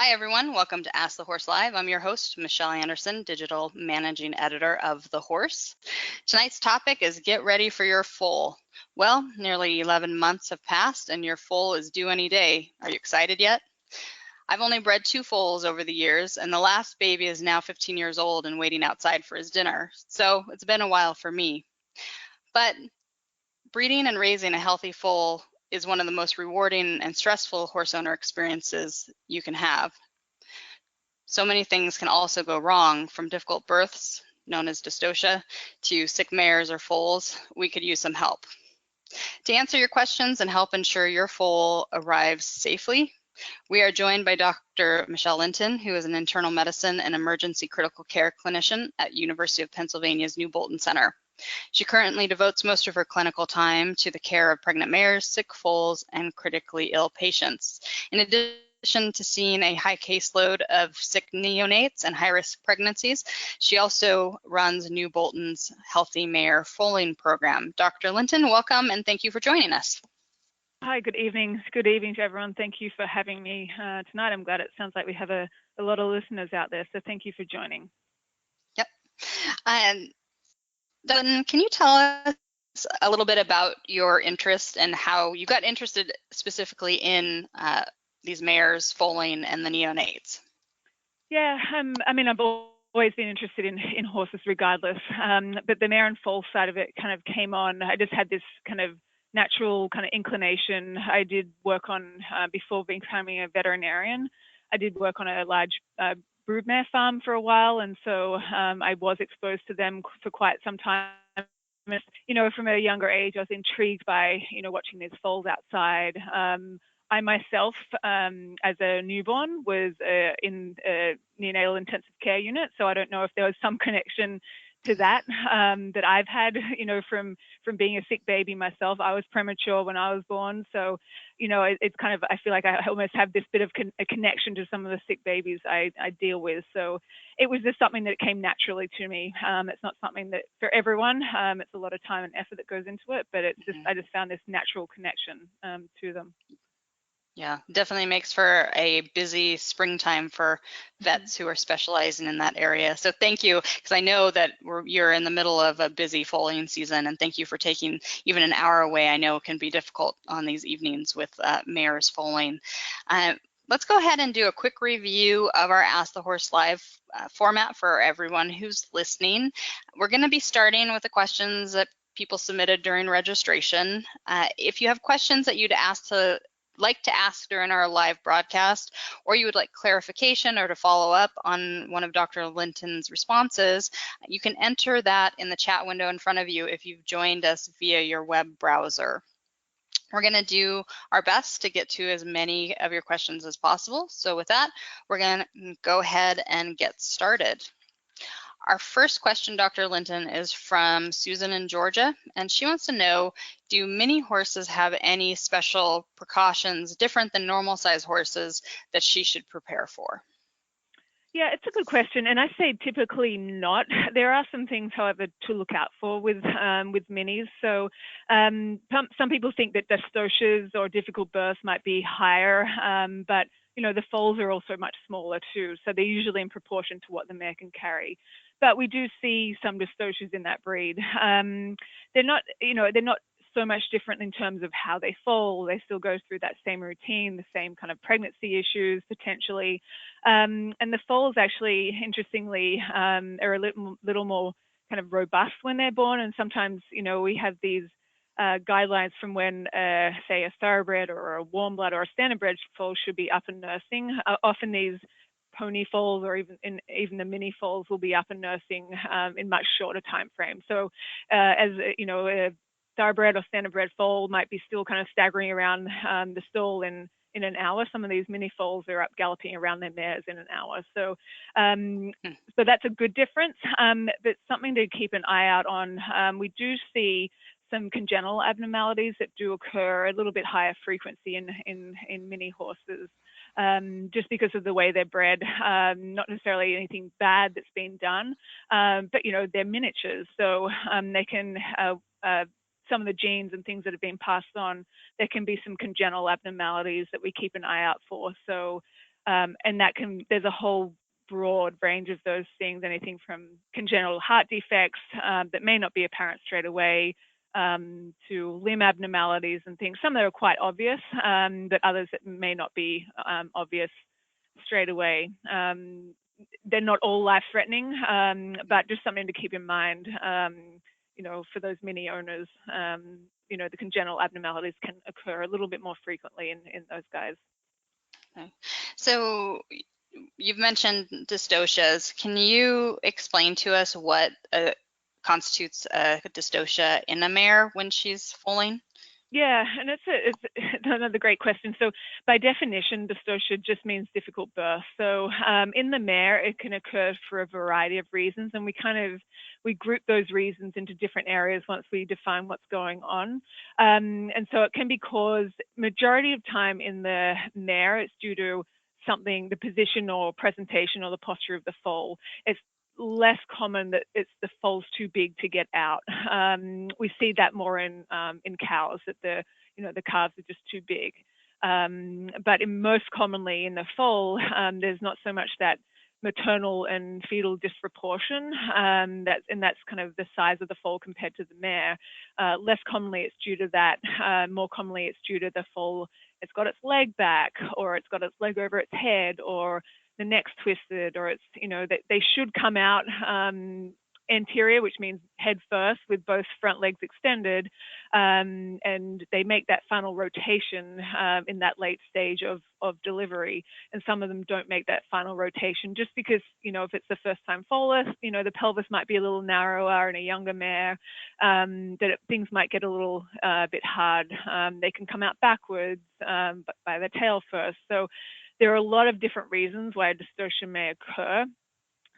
Hi, everyone. Welcome to Ask the Horse Live. I'm your host, Michelle Anderson, Digital Managing Editor of The Horse. Tonight's topic is Get Ready for Your Foal. Well, nearly 11 months have passed and your foal is due any day. Are you excited yet? I've only bred 2 foals over the years, and the last baby is now 15 years old and waiting outside for his dinner. So it's been a while for me. But breeding and raising a healthy foal is one of the most rewarding and stressful horse owner experiences you can have. So many things can also go wrong, from difficult births, known as dystocia, to sick mares or foals. We could use some help. To answer your questions and help ensure your foal arrives safely, we are joined by Dr. Michelle Linton, who is an internal medicine and emergency critical care clinician at University of Pennsylvania's New Bolton Center. She currently devotes most of her clinical time to the care of pregnant mares, sick foals, and critically ill patients. In addition to seeing a high caseload of sick neonates and high-risk pregnancies, she also runs New Bolton's Healthy Mare Foaling program. Dr. Linton, welcome and thank you for joining us. Hi, good evening. Good evening to everyone. Thank you for having me tonight. I'm glad it sounds like we have a lot of listeners out there, so thank you for joining. Yep. Then can you tell us a little bit about your interest and how you got interested specifically in these mares, foaling, and the neonates? Yeah, I mean, I've always been interested in horses regardless, but the mare and foal side of it kind of came on. I just had this kind of natural kind of inclination. I did work on, before becoming a veterinarian, I did work on a large broodmare farm for a while, and so I was exposed to them for quite some time. You know, from a younger age, I was intrigued by, watching these foals outside. I myself, as a newborn, was in a neonatal intensive care unit, so I don't know if there was some connection to that that I've had, from being a sick baby myself. I was premature when I was born, so it's kind of, I feel like I almost have this bit of a connection to some of the sick babies I deal with. So it was just something that came naturally to me. It's not something that for everyone. It's a lot of time and effort that goes into it, but it's just I just found this natural connection to them. Yeah, definitely makes for a busy springtime for vets who are specializing in that area. So thank you, because I know that you're in the middle of a busy foaling season, and thank you for taking even an hour away. I know it can be difficult on these evenings with mares foaling. Let's go ahead and do a quick review of our Ask the Horse Live format for everyone who's listening. We're going to be starting with the questions that people submitted during registration. If you have questions that you'd like to ask during our live broadcast, or you would like clarification or to follow up on one of Dr. Linton's responses, you can enter that in the chat window in front of you if you've joined us via your web browser. We're going to do our best to get to as many of your questions as possible. So with that, we're going to go ahead and get started. Our first question, Dr. Linton, is from Susan in Georgia, and she wants to know, do mini horses have any special precautions different than normal size horses that she should prepare for? Yeah, it's a good question, and I say typically not. There are some things, however, to look out for with minis. So some people think that dystocias or difficult births might be higher, but the foals are also much smaller too, so they're usually in proportion to what the mare can carry. But we do see some dystocias in that breed. They're not so much different in terms of how they foal. They still go through that same routine, the same kind of pregnancy issues potentially. And the foals actually, interestingly, are a little more kind of robust when they're born. And sometimes, we have these guidelines from when, say, a thoroughbred or a warm blood or a standardbred foal should be up and nursing. Often these pony foals or even the mini foals will be up and nursing in much shorter time frame. So as a thoroughbred or standardbred foal might be still kind of staggering around the stall in an hour. Some of these mini foals are up galloping around their mares in an hour. So so that's a good difference, but something to keep an eye out on. We do see some congenital abnormalities that do occur a little bit higher frequency in mini horses. Just because of the way they're bred, not necessarily anything bad that's been done, but they're miniatures, so they can some of the genes and things that have been passed on, there can be some congenital abnormalities that we keep an eye out for. So And there's a whole broad range of those things, anything from congenital heart defects that may not be apparent straight away, to limb abnormalities and things. Some that are quite obvious, but others that may not be obvious straight away. They're not all life-threatening, but just something to keep in mind, for those mini owners. The congenital abnormalities can occur a little bit more frequently in those guys. Okay. So you've mentioned dystocias. Can you explain to us what constitutes a dystocia in a mare when she's foaling? Yeah, and it's another great question. So by definition, dystocia just means difficult birth. So in the mare, it can occur for a variety of reasons, and we group those reasons into different areas once we define what's going on. And so it can be caused, majority of time in the mare, it's due to something, the position or presentation or the posture of the foal. It's less common that the foal's too big to get out. We see that more in cows, that the calves are just too big. But most commonly in the foal, there's not so much that maternal and fetal disproportion. That's kind of the size of the foal compared to the mare. Less commonly, it's due to that. More commonly, it's due to the foal. It's got its leg back, or it's got its leg over its head, or the neck's twisted, or it's, they should come out anterior, which means head first with both front legs extended, and they make that final rotation in that late stage of delivery. And some of them don't make that final rotation just because, if it's the first time foaler, the pelvis might be a little narrower in a younger mare, things might get a little bit hard. They can come out backwards, but by the tail first. So there are a lot of different reasons why dystocia may occur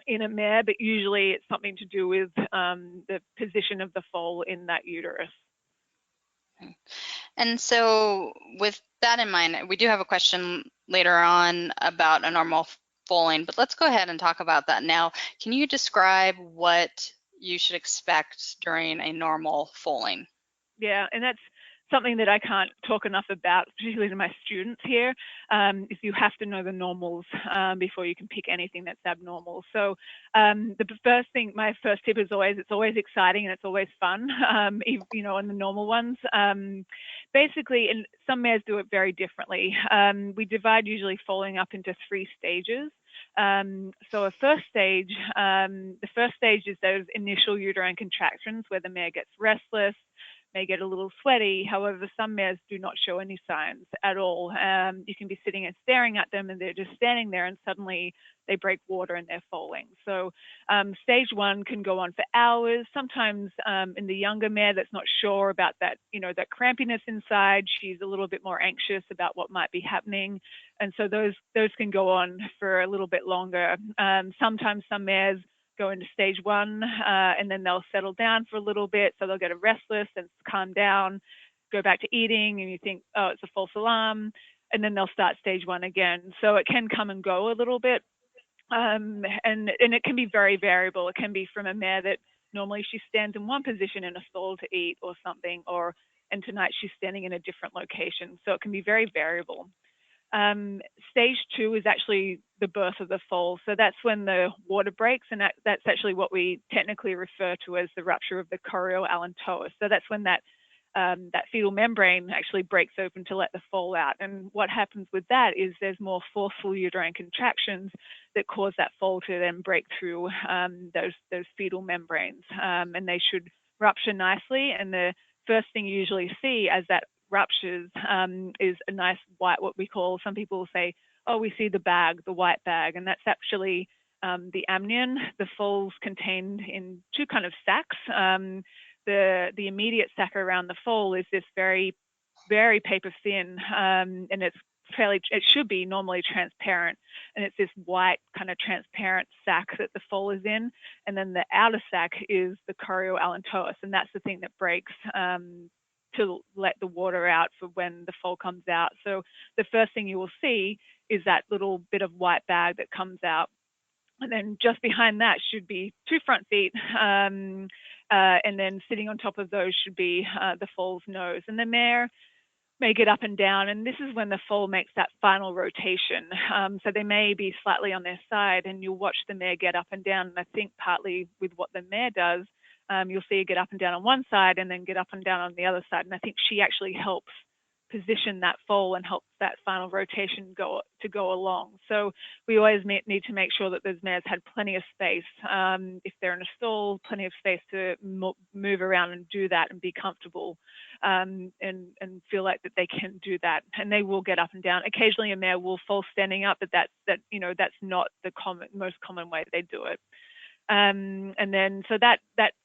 in a mare, but usually it's something to do with the position of the foal in that uterus. And so with that in mind, we do have a question later on about a normal foaling, but let's go ahead and talk about that now. Can you describe what you should expect during a normal foaling? Yeah, and that's something that I can't talk enough about, particularly to my students here, is you have to know the normals before you can pick anything that's abnormal. So the first thing, my first tip is it's always exciting and it's always fun, on the normal ones. Basically, and some mares do it very differently. We divide usually foaling up into 3 stages. So the first stage is those initial uterine contractions where the mare gets restless, may get a little sweaty. However, some mares do not show any signs at all. You can be sitting and staring at them and they're just standing there and suddenly they break water and they're foaling. So stage 1 can go on for hours. Sometimes in the younger mare that's not sure about that, that crampiness inside, she's a little bit more anxious about what might be happening. And so those can go on for a little bit longer. Sometimes some mares go into stage 1 and then they'll settle down for a little bit. So they'll get a restless and calm down, go back to eating, and you think, oh, it's a false alarm. And then they'll start stage 1 again. So it can come and go a little bit. And it can be very variable. It can be from a mare that normally she stands in one position in a stall to eat or something, and tonight she's standing in a different location. So it can be very variable. Stage 2 is actually the birth of the foal. So that's when the water breaks, and that's actually what we technically refer to as the rupture of the chorioallantois. So that's when that fetal membrane actually breaks open to let the foal out. And what happens with that is there's more forceful uterine contractions that cause that foal to then break through those fetal membranes, and they should rupture nicely. And the first thing you usually see as that ruptures is a nice white, what we call, some people say, oh, we see the bag, the white bag, and that's actually the amnion. The foal's contained in 2 kind of sacs. The immediate sac around the foal is this very, very paper thin, and it should be normally transparent, and it's this white kind of transparent sac that the foal is in, and then the outer sac is the chorioallantois, and that's the thing that breaks to let the water out for when the foal comes out. So the first thing you will see is that little bit of white bag that comes out. And then just behind that should be 2 front feet. And then sitting on top of those should be the foal's nose. And the mare may get up and down, and this is when the foal makes that final rotation. So they may be slightly on their side, and you'll watch the mare get up and down. And I think partly with what the mare does, you'll see her get up and down on one side and then get up and down on the other side. And I think she actually helps position that foal and helps that final rotation go along. So we always need to make sure that those mares had plenty of space. If they're in a stall, plenty of space to move around and do that and be comfortable, and feel like that they can do that. And they will get up and down. Occasionally a mare will fall standing up, but that's not the most common way they do it. And then so that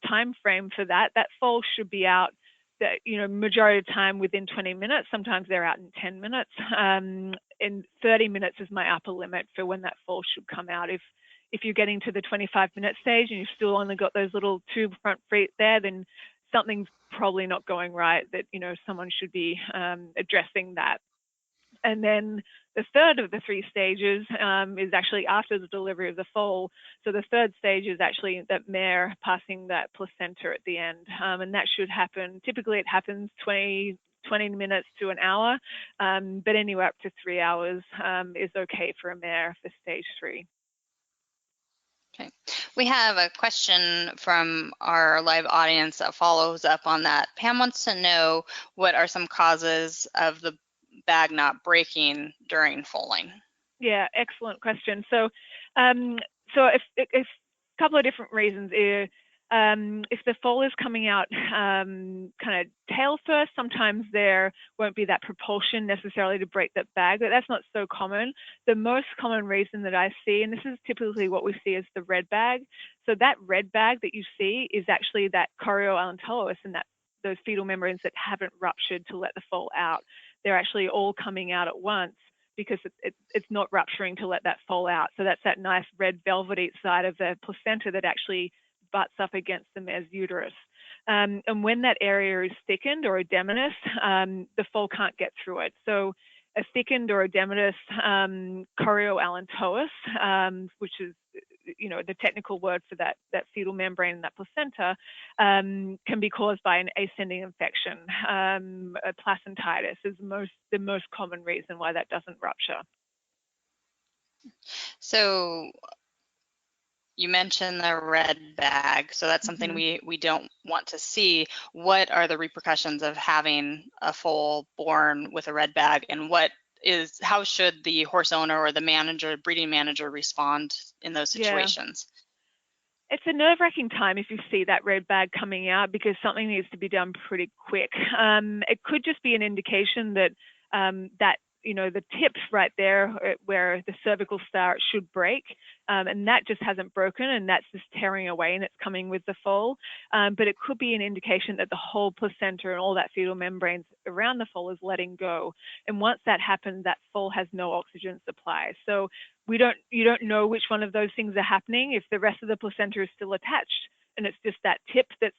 time frame for that foal should be out, majority of the time within 20 minutes. Sometimes they're out in 10 minutes. And 30 minutes is my upper limit for when that foal should come out. If you're getting to the 25-minute stage and you've still only got those little two front feet there, then something's probably not going right, that, someone should be addressing that. And then the third of the three stages is actually after the delivery of the foal. So the third stage is actually that mare passing that placenta at the end. And that should happen, typically it happens 20 minutes to an hour, but anywhere up to 3 hours is okay for a mare for stage 3. Okay. We have a question from our live audience that follows up on that. Pam wants to know, what are some causes of the bag not breaking during foaling? Yeah, excellent question. So, if a couple of different reasons. If the foal is coming out kind of tail first, sometimes there won't be that propulsion necessarily to break that bag, but that's not so common. The most common reason that I see, and this is typically what we see, is the red bag. So that red bag that you see is actually that chorioallantois and those fetal membranes that haven't ruptured to let the foal out. They're actually all coming out at once because it's not rupturing to let that foal out. So that's that nice red velvety side of the placenta that actually butts up against the mare's uterus. And when that area is thickened or edematous, the foal can't get through it. So a thickened or edematous chorioallantois, which is the technical word for that fetal membrane and that placenta, can be caused by an ascending infection. A placentitis is the most common reason why that doesn't rupture. So you mentioned the red bag, so that's something we don't want to see. What are the repercussions of having a foal born with a red bag, and how should the horse owner or the breeding manager respond in those situations? Yeah. It's a nerve-wracking time if you see that red bag coming out, because something needs to be done pretty quick. It could just be an indication that the tips right there where the cervical start should break, and that just hasn't broken, and that's just tearing away and it's coming with the foal. But it could be an indication that the whole placenta and all that fetal membranes around the foal is letting go. And once that happens, that foal has no oxygen supply. So you don't know which one of those things are happening. If the rest of the placenta is still attached and it's just that tip that's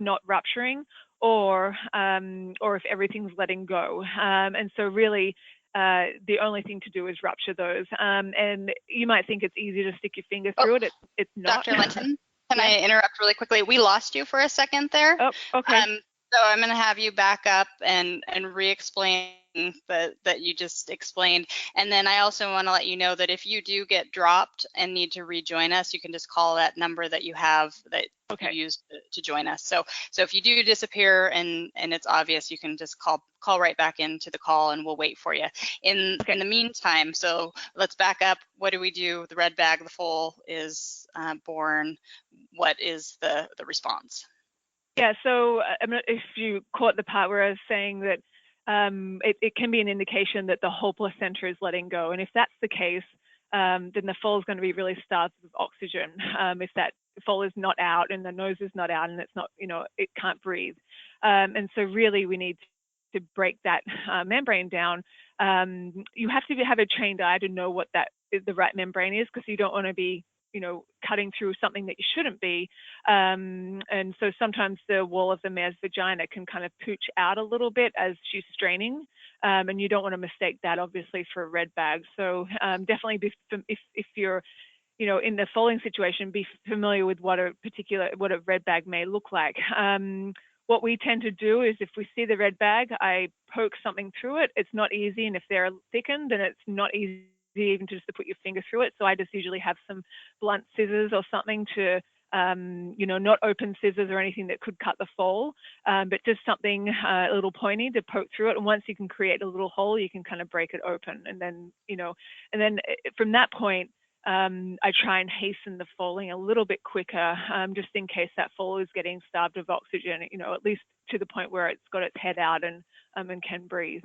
not rupturing, or if everything's letting go. And so really, the only thing to do is rupture those. And you might think it's easy to stick your finger through it. It's not. Dr. Linton, can I interrupt really quickly? We lost you for a second there. Oh, okay. So I'm going to have you back up and re-explain that you just explained. And then I also want to let you know that if you do get dropped and need to rejoin us, you can just call that number that you have that you used to join us. So if you do disappear and it's obvious, you can just call right back into the call and we'll wait for you. In the meantime, so let's back up. What do we do? The red bag, the foal is born. What is the response? Yeah, so if you caught the part where I was saying that it can be an indication that the whole placenta is letting go. And if that's the case, then the foal is going to be really starved of oxygen. If that foal is not out and the nose is not out and it's not, it can't breathe. And so really we need to break that membrane down. You have to have a trained eye to know what the right membrane is, because you don't want to be cutting through something that you shouldn't be. And so sometimes the wall of the mare's vagina can kind of pooch out a little bit as she's straining. And you don't want to mistake that obviously for a red bag. So definitely if you're, in the foaling situation, be familiar with what a red bag may look like. what we tend to do is if we see the red bag, I poke something through it. It's not easy, and if they're thickened, then it's not easy even just to put your finger through it. So I just usually have some blunt scissors or something to, not open scissors or anything that could cut the foal, but just something a little pointy to poke through it. And once you can create a little hole, you can kind of break it open. And then from that point, I try and hasten the foaling a little bit quicker, just in case that foal is getting starved of oxygen, at least to the point where it's got its head out and can breathe.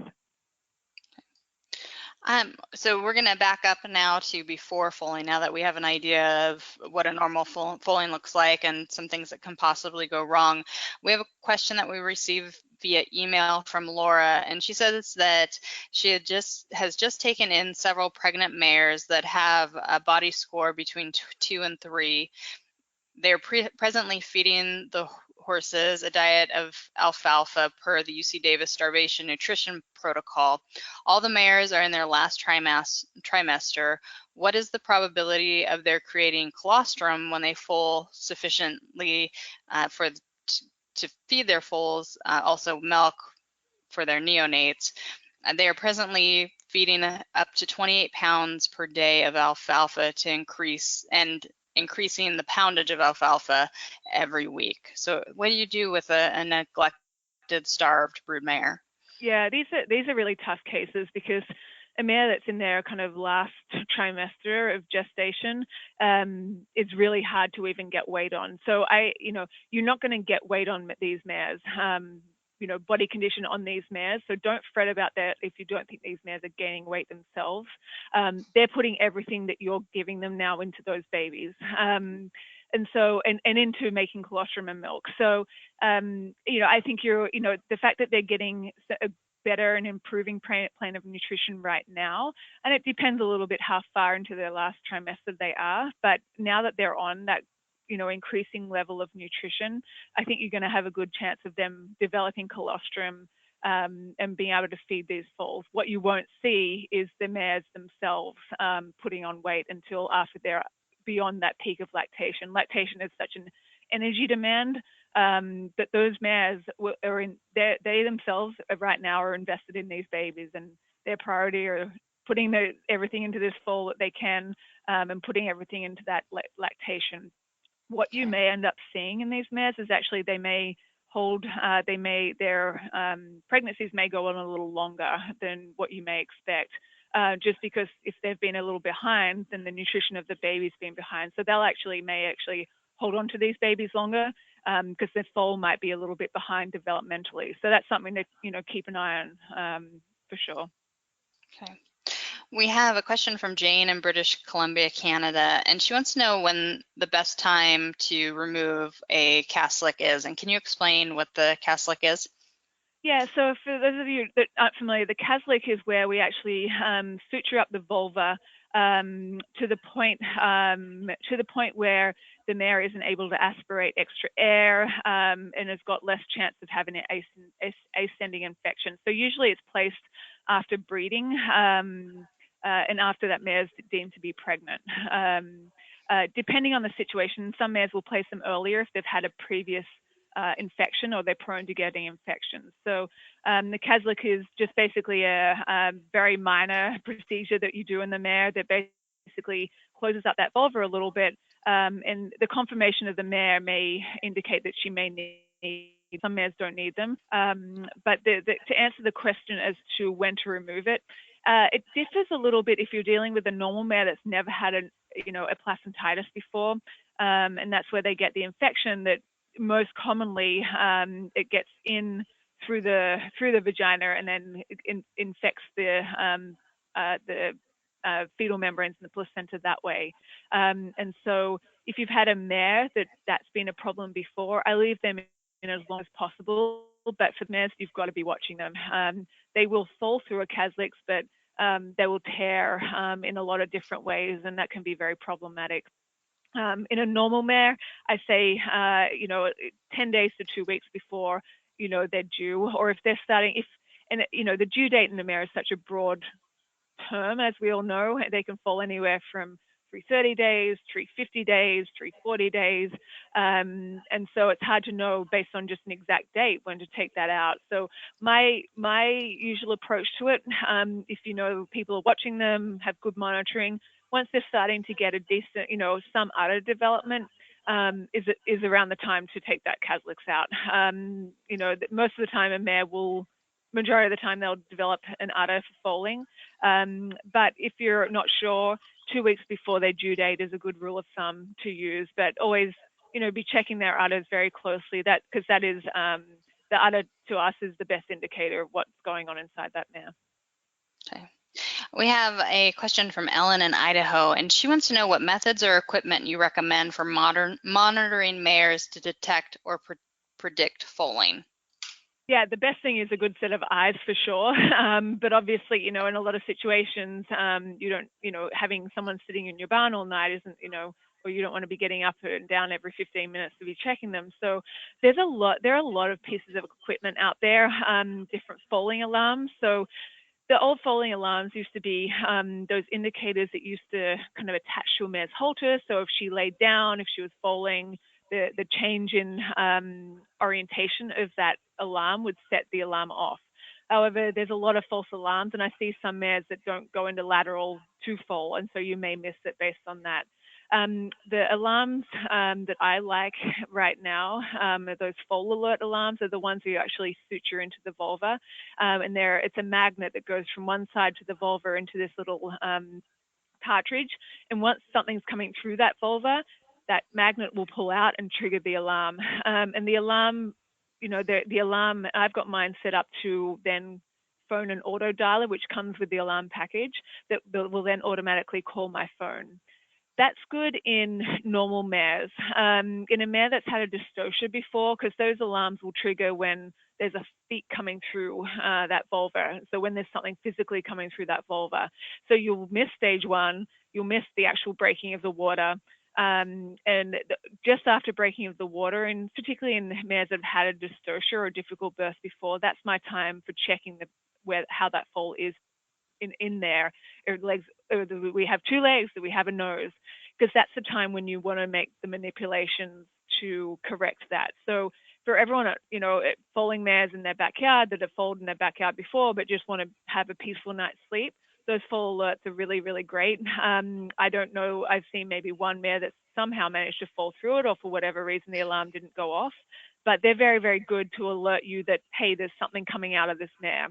So we're going to back up now to before foaling, now that we have an idea of what a normal foaling looks like and some things that can possibly go wrong. We have a question that we received via email from Laura, and she says that she has just taken in several pregnant mares that have a body score between 2 and 3. They're presently feeding the horses a diet of alfalfa per the UC Davis starvation nutrition protocol. All the mares are in their last trimester. What is the probability of their creating colostrum when they foal sufficiently to feed their foals, also milk for their neonates? They are presently feeding up to 28 pounds per day of alfalfa to increasing the poundage of alfalfa every week. So what do you do with a neglected, starved brood mare? Yeah, these are really tough cases because a mare that's in their kind of last trimester of gestation is really hard to even get weight on. So you're not going to get weight on these mares. Body condition on these mares. So don't fret about that if you don't think these mares are gaining weight themselves. They're putting everything that you're giving them now into those babies. And into making colostrum and milk. So, I think the fact that they're getting a better and improving plan of nutrition right now, and it depends a little bit how far into their last trimester they are, but now that they're on that increasing level of nutrition, I think you're going to have a good chance of them developing colostrum and being able to feed these foals. What you won't see is the mares themselves putting on weight until after they're beyond that peak of lactation. Lactation is such an energy demand that those mares they themselves right now are invested in these babies, and their priority are putting everything into this foal that they can and putting everything into that lactation. What you may end up seeing in these mares is actually their pregnancies may go on a little longer than what you may expect, just because if they've been a little behind, then the nutrition of the baby's been behind. So may actually hold on to these babies longer because their foal might be a little bit behind developmentally. So that's something to keep an eye on for sure. Okay. We have a question from Jane in British Columbia, Canada, and she wants to know when the best time to remove a calf lick is. And can you explain what the calf lick is? Yeah, so for those of you that aren't familiar, the calf lick is where we actually suture up the vulva to the point where the mare isn't able to aspirate extra air and has got less chance of having an ascending infection. So usually it's placed after breeding and after that mare's deemed to be pregnant. Depending on the situation, some mares will place them earlier if they've had a previous infection or they're prone to getting infections. So the Caslick is just basically a very minor procedure that you do in the mare that basically closes up that vulva a little bit, and the conformation of the mare may indicate that she may need. Some mares don't need them, but to answer the question as to when to remove it, it differs a little bit if you're dealing with a normal mare that's never had a placentitis before, and that's where they get the infection that most commonly it gets in through the vagina and then infects the fetal membranes and the placenta that way. And so if you've had a mare that's been a problem before, I leave them in as long as possible. But for mares, you've got to be watching them. They will fall through a Caslix, but they will tear in a lot of different ways, and that can be very problematic. In a normal mare, I say, 10 days to 2 weeks before, they're due, or if they're starting, the due date in the mare is such a broad term, as we all know, they can fall anywhere from 330 days, 350 days, 340 days. And so it's hard to know based on just an exact date when to take that out. So my usual approach to it, if you know people are watching them, have good monitoring, once they're starting to get a decent, some udder development, is around the time to take that caslix out. Most of the time a mare majority of the time they'll develop an udder for foaling. But if you're not sure, 2 weeks before their due date is a good rule of thumb to use. But always, be checking their udders very closely. Because that is the udder to us is the best indicator of what's going on inside that mare. Okay. We have a question from Ellen in Idaho, and she wants to know what methods or equipment you recommend for monitoring mares to detect or predict foaling. Yeah, the best thing is a good set of eyes for sure. But obviously, in a lot of situations, you don't, having someone sitting in your barn all night isn't, or you don't want to be getting up and down every 15 minutes to be checking them. So there are a lot of pieces of equipment out there, different foaling alarms. So the old foaling alarms used to be those indicators that used to kind of attach to a mare's halter. So if she laid down, if she was foaling, the change in orientation of that alarm would set the alarm off. However, there's a lot of false alarms, and I see some mares that don't go into lateral to foal, and so you may miss it based on that. The alarms that I like right now are those foal alert alarms, are the ones that you actually suture into the vulva. And it's a magnet that goes from one side to the vulva into this little cartridge. And once something's coming through that vulva, that magnet will pull out and trigger the alarm. And the alarm, the alarm, I've got mine set up to then phone an auto dialer, which comes with the alarm package that will then automatically call my phone. That's good in normal mares. In a mare that's had a dystocia before, because those alarms will trigger when there's a feet coming through that vulva. So when there's something physically coming through that vulva. So you'll miss stage one, you'll miss the actual breaking of the water. And just after breaking of the water, and particularly in mares that have had a dystocia or a difficult birth before, that's my time for checking how that foal is in there. Legs, we have two legs, do we have a nose? Because that's the time when you want to make the manipulations to correct that. So for everyone, foaling mares in their backyard that have foaled in their backyard before, but just want to have a peaceful night's sleep, those foal alerts are really, really great. I don't know, I've seen maybe one mare that somehow managed to fall through it, or for whatever reason the alarm didn't go off. But they're very, very good to alert you that, hey, there's something coming out of this mare.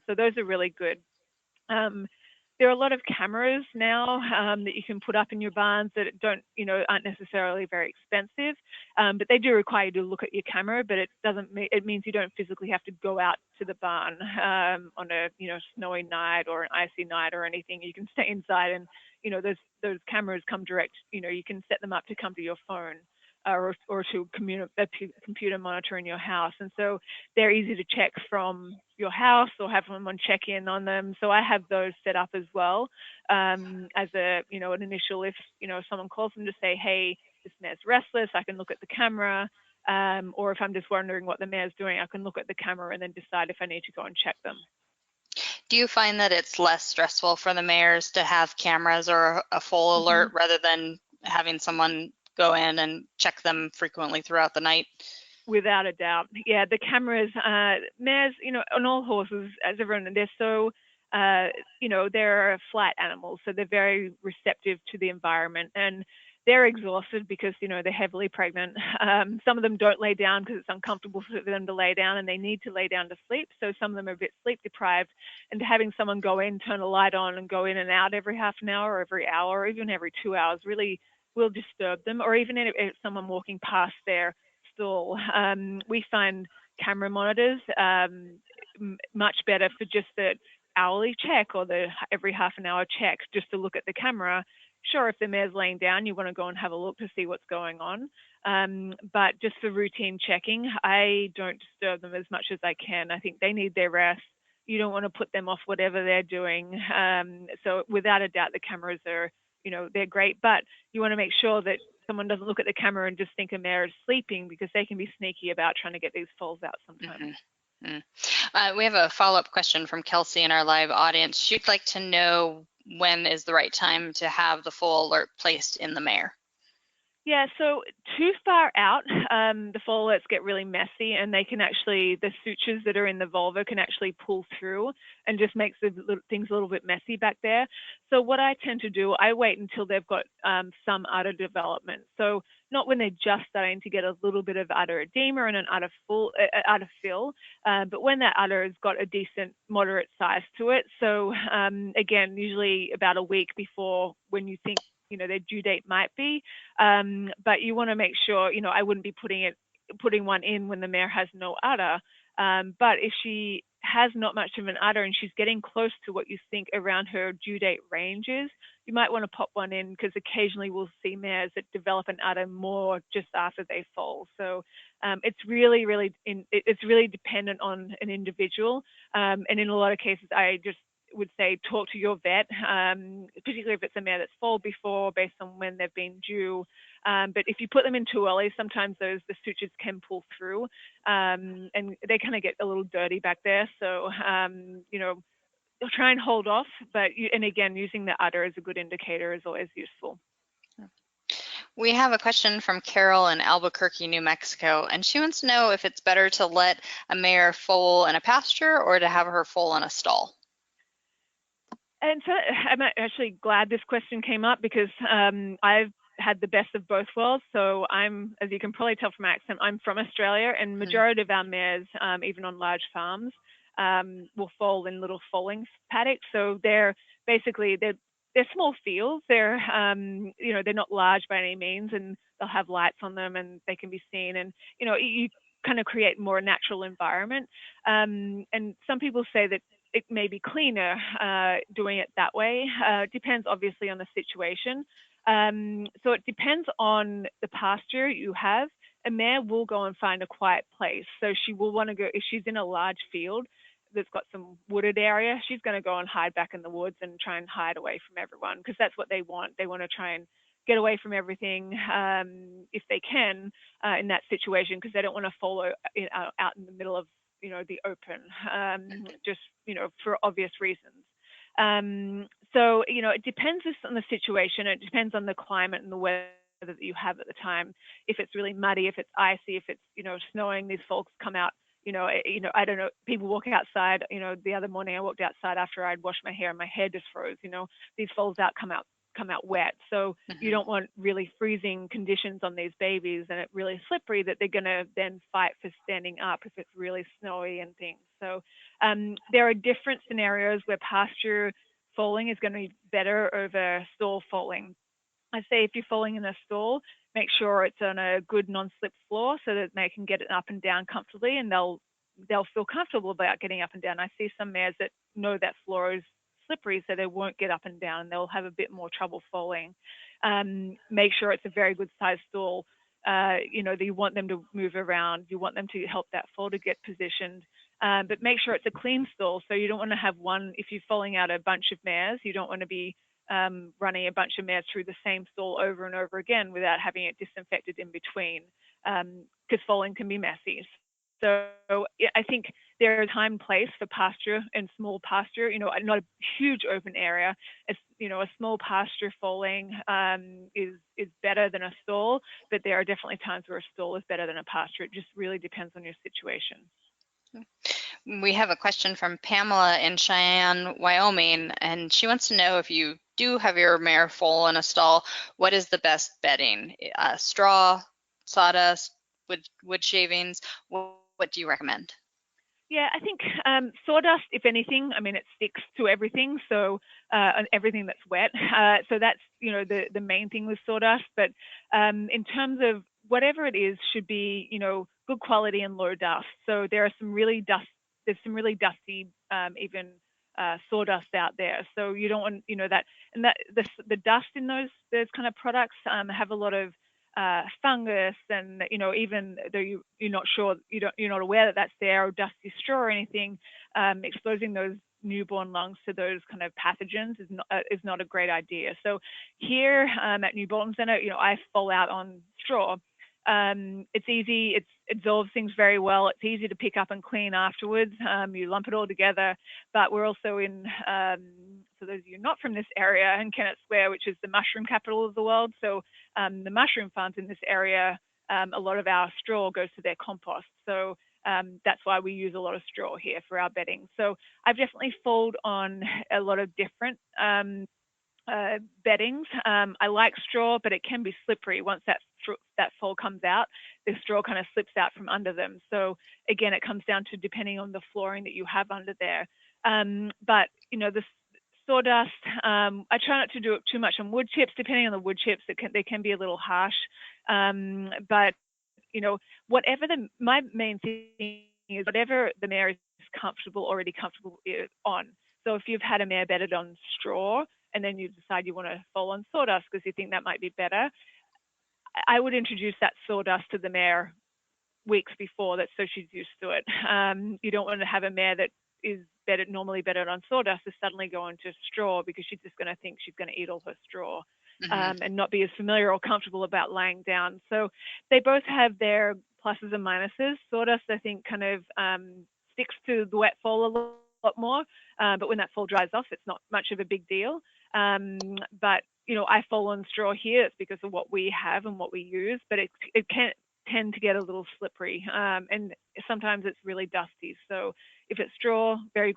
So those are really good. There are a lot of cameras now that you can put up in your barns that aren't necessarily very expensive, but they do require you to look at your camera. But it means you don't physically have to go out to the barn on a snowy night or an icy night or anything. You can stay inside, and those cameras come direct. You can set them up to come to your phone. Or to computer monitor in your house. And so they're easy to check from your house or have someone check in on them. So I have those set up as well as an initial, if someone calls them to say, hey, this mare's restless, I can look at the camera. Or if I'm just wondering what the mare's doing, I can look at the camera and then decide if I need to go and check them. Do you find that it's less stressful for the mares to have cameras or a foal alert rather than having someone go in and check them frequently throughout the night? Without a doubt. Yeah, the cameras, mares, on all horses, as everyone, they're so, they're flight animals, so they're very receptive to the environment, and they're exhausted because, they're heavily pregnant. Some of them don't lay down because it's uncomfortable for them to lay down, and they need to lay down to sleep. So some of them are a bit sleep deprived, and having someone go in, turn a light on, and go in and out every half an hour, or every hour, or even every 2 hours really will disturb them. Or even if someone walking past their stall, we find camera monitors much better for just the hourly check or the every half an hour check, just to look at the camera. Sure, if the mare's laying down, you want to go and have a look to see what's going on. But just for routine checking, I don't disturb them as much as I can. I think they need their rest. You don't want to put them off whatever they're doing. So without a doubt, the cameras are, they're great, but you want to make sure that someone doesn't look at the camera and just think a mare is sleeping, because they can be sneaky about trying to get these foals out sometimes. We have a follow-up question from Kelsey in our live audience. She'd like to know when is the right time to have the foal alert placed in the mare? Yeah, so too far out, the foal alerts get really messy, and they can actually, the sutures that are in the vulva can actually pull through and just makes things a little bit messy back there. So what I tend to do, I wait until they've got some udder development. So not when they're just starting to get a little bit of udder edema and an udder fill, but when that udder has got a decent moderate size to it. So again, usually about a week before when you think their due date might be, but you want to make sure, I wouldn't be putting one in when the mare has no udder. But if she has not much of an udder and she's getting close to what you think around her due date range is, you might want to pop one in, because occasionally we'll see mares that develop an udder more just after they foal. So it's really dependent on an individual. And in a lot of cases, I just would say talk to your vet, particularly if it's a mare that's foaled before, based on when they've been due. But if you put them in too early, sometimes the sutures can pull through, and they kind of get a little dirty back there. So they'll try and hold off, and again, using the udder as a good indicator is always useful. We have a question from Carol in Albuquerque, New Mexico, and she wants to know if it's better to let a mare foal in a pasture or to have her foal in a stall. And so I'm actually glad this question came up, because I've had the best of both worlds. So I'm, as you can probably tell from my accent, I'm from Australia, and majority of our mares, even on large farms, will foal in little foaling paddocks. So they're small fields. They're they're not large by any means, and they'll have lights on them and they can be seen. And you kind of create more natural environment. And some people say that it may be cleaner doing it that way. It depends obviously on the situation. So it depends on the pasture you have. A mare will go and find a quiet place. So she will want to go, if she's in a large field that's got some wooded area, she's going to go and hide back in the woods and try and hide away from everyone, because that's what they want. They want to try and get away from everything if they can in that situation, because they don't want to follow out in the middle of the open, just for obvious reasons. So it depends on the situation. It depends on the climate and the weather that you have at the time. If it's really muddy, if it's icy, if it's snowing, these folks come out. I don't know. People walk outside. The other morning I walked outside after I'd washed my hair and my hair just froze. These foals come out wet. So you don't want really freezing conditions on these babies, and it's really slippery that they're going to then fight for standing up if it's really snowy and things. So there are different scenarios where pasture foaling is going to be better over stall foaling. I say if you're foaling in a stall, make sure it's on a good non-slip floor so that they can get it up and down comfortably, and they'll feel comfortable about getting up and down. I see some mares that know that floor is slippery, so they won't get up and down, and they'll have a bit more trouble foaling. Make sure it's a very good size stall. That you want them to move around. You want them to help that foal to get positioned. But make sure it's a clean stall. So you don't want to have one, if you're foaling out a bunch of mares, you don't want to be running a bunch of mares through the same stall over and over again without having it disinfected in between, because foaling can be messy. So I think there is time and place for pasture and small pasture, not a huge open area. It's, a small pasture foaling is better than a stall, but there are definitely times where a stall is better than a pasture. It just really depends on your situation. We have a question from Pamela in Cheyenne, Wyoming, and she wants to know if you do have your mare foal in a stall, what is the best bedding? Straw, sawdust, wood shavings? What do you recommend? Yeah, I think sawdust, if anything, it sticks to everything, so everything that's wet. So that's, the main thing with sawdust. But in terms of whatever it is, should be, good quality and low dust. So there's some really dusty, even sawdust out there. So you don't want, that, and that the dust in those kind of products have a lot of fungus, and even though you're not sure, you're not aware that that's there, or dusty straw or anything, exposing those newborn lungs to those kind of pathogens is not a great idea. So here at New Bolton Centre, I foal out on straw. It's easy. It absorbs things very well. It's easy to pick up and clean afterwards. You lump it all together. But we're also in, for those of you not from this area, in Kennett Square, which is the mushroom capital of the world. So the mushroom farms in this area, a lot of our straw goes to their compost. So that's why we use a lot of straw here for our bedding. So I've definitely foaled on a lot of different beddings. I like straw, but it can be slippery. Once that foal comes out, the straw kind of slips out from under them. So again, it comes down to depending on the flooring that you have under there. But the sawdust, I try not to do it too much on wood chips. Depending on the wood chips, they can be a little harsh. But whatever my main thing is, whatever the mare is already comfortable on. So if you've had a mare bedded on straw and then you decide you want to foal on sawdust because you think that might be better, I would introduce that sawdust to the mare weeks before, that so she's used to it. You don't want to have a mare that is normally bedded on sawdust to suddenly go into straw, because she's just going to think she's going to eat all her straw. And not be as familiar or comfortable about laying down. So they both have their pluses and minuses. Sawdust, I think, kind of sticks to the wet foal a lot more, but when that foal dries off, it's not much of a big deal. But I foal on straw here. It's because of what we have and what we use, but it can tend to get a little slippery, and sometimes it's really dusty. So if it's straw, very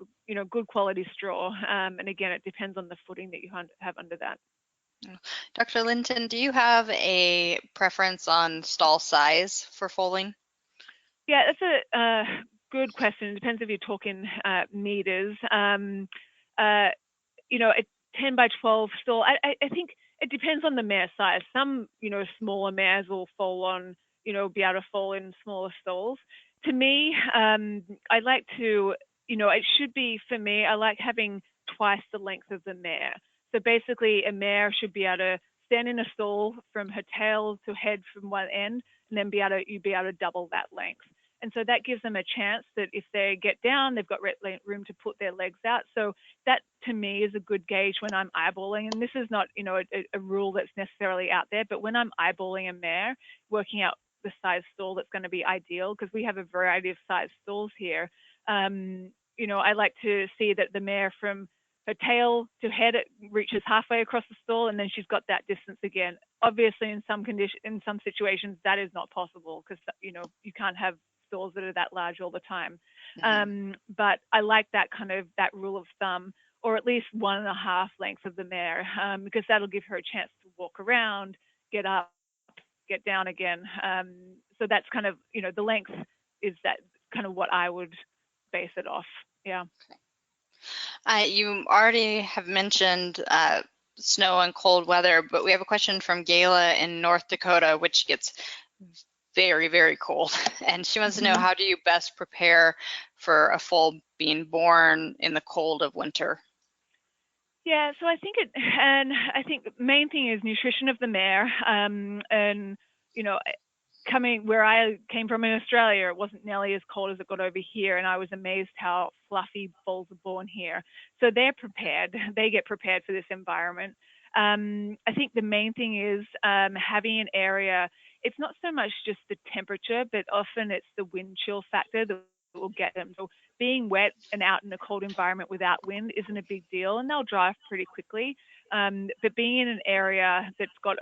good quality straw, and again, it depends on the footing that you have under that. Dr. Linton, do you have a preference on stall size for foaling? Yeah, that's a good question. It depends if you're talking meters. A 10 by 12 stall, I think it depends on the mare size. Some, smaller mares will foal on, be able to foal in smaller stalls. To me, I like to, it should be, for me, I like having twice the length of the mare. So basically, a mare should be able to stand in a stall from her tail to head from one end, and then you'd be able to double that length. And so that gives them a chance that if they get down, they've got room to put their legs out. So that, to me, is a good gauge when I'm eyeballing. And this is not, a rule that's necessarily out there, but when I'm eyeballing a mare, working out the size stall that's going to be ideal, because we have a variety of size stalls here. I like to see that the mare from her tail to head, it reaches halfway across the stall, and then she's got that distance again. Obviously, in some situations, that is not possible, because you can't have stalls that are that large all the time. But I like that that rule of thumb, or at least 1.5 lengths of the mare, because that'll give her a chance to walk around, get up, get down again. So that's kind of, the length is that kind of what I would base it off. Yeah. You already have mentioned snow and cold weather, but we have a question from Gayla in North Dakota, which gets very, very cold. And she wants to know, how do you best prepare for a foal being born in the cold of winter? Yeah, so I think the main thing is nutrition of the mare. And, coming where I came from in Australia, it wasn't nearly as cold as it got over here, and I was amazed how fluffy foals are born here. So they're prepared. They get prepared for this environment. I think the main thing is having an area. It's not so much just the temperature, but often it's the wind chill factor that will get them. So being wet and out in a cold environment without wind isn't a big deal, and they'll dry off pretty quickly. But being in an area that's got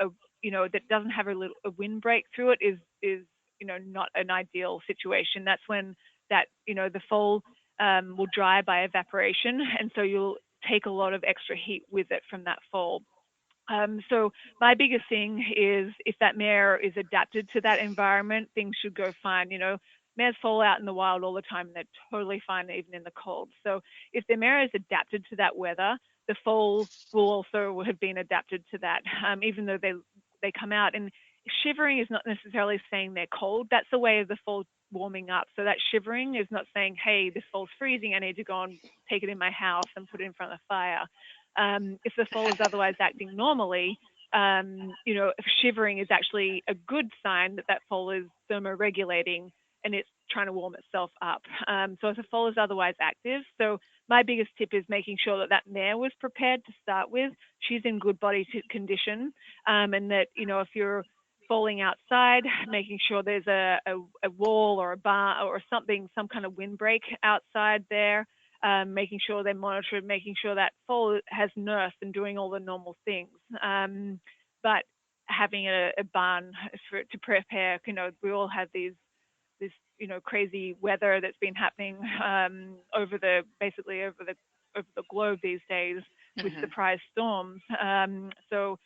that doesn't have a windbreak through it is not an ideal situation. That's when the foal will dry by evaporation, and so you'll take a lot of extra heat with it from that foal. So my biggest thing is, if that mare is adapted to that environment, things should go fine. Mares foal out in the wild all the time, and they're totally fine even in the cold. So if the mare is adapted to that weather, the foal will also have been adapted to that, even though they come out. And shivering is not necessarily saying they're cold. That's a way of the foal warming up. So that shivering is not saying, hey, this foal's freezing, I need to go and take it in my house and put it in front of the fire. If the foal is otherwise acting normally, shivering is actually a good sign that foal is thermoregulating and it's trying to warm itself up. So if the foal is otherwise active, so my biggest tip is making sure that mare was prepared to start with. She's in good body condition, and that if you're foaling outside, making sure there's a wall or a bar or something, some kind of windbreak outside there, making sure they're monitored, making sure that foal has nursed and doing all the normal things. But having a barn to prepare, we all have this crazy weather that's been happening basically over the globe these days with Mm-hmm. surprise storms. So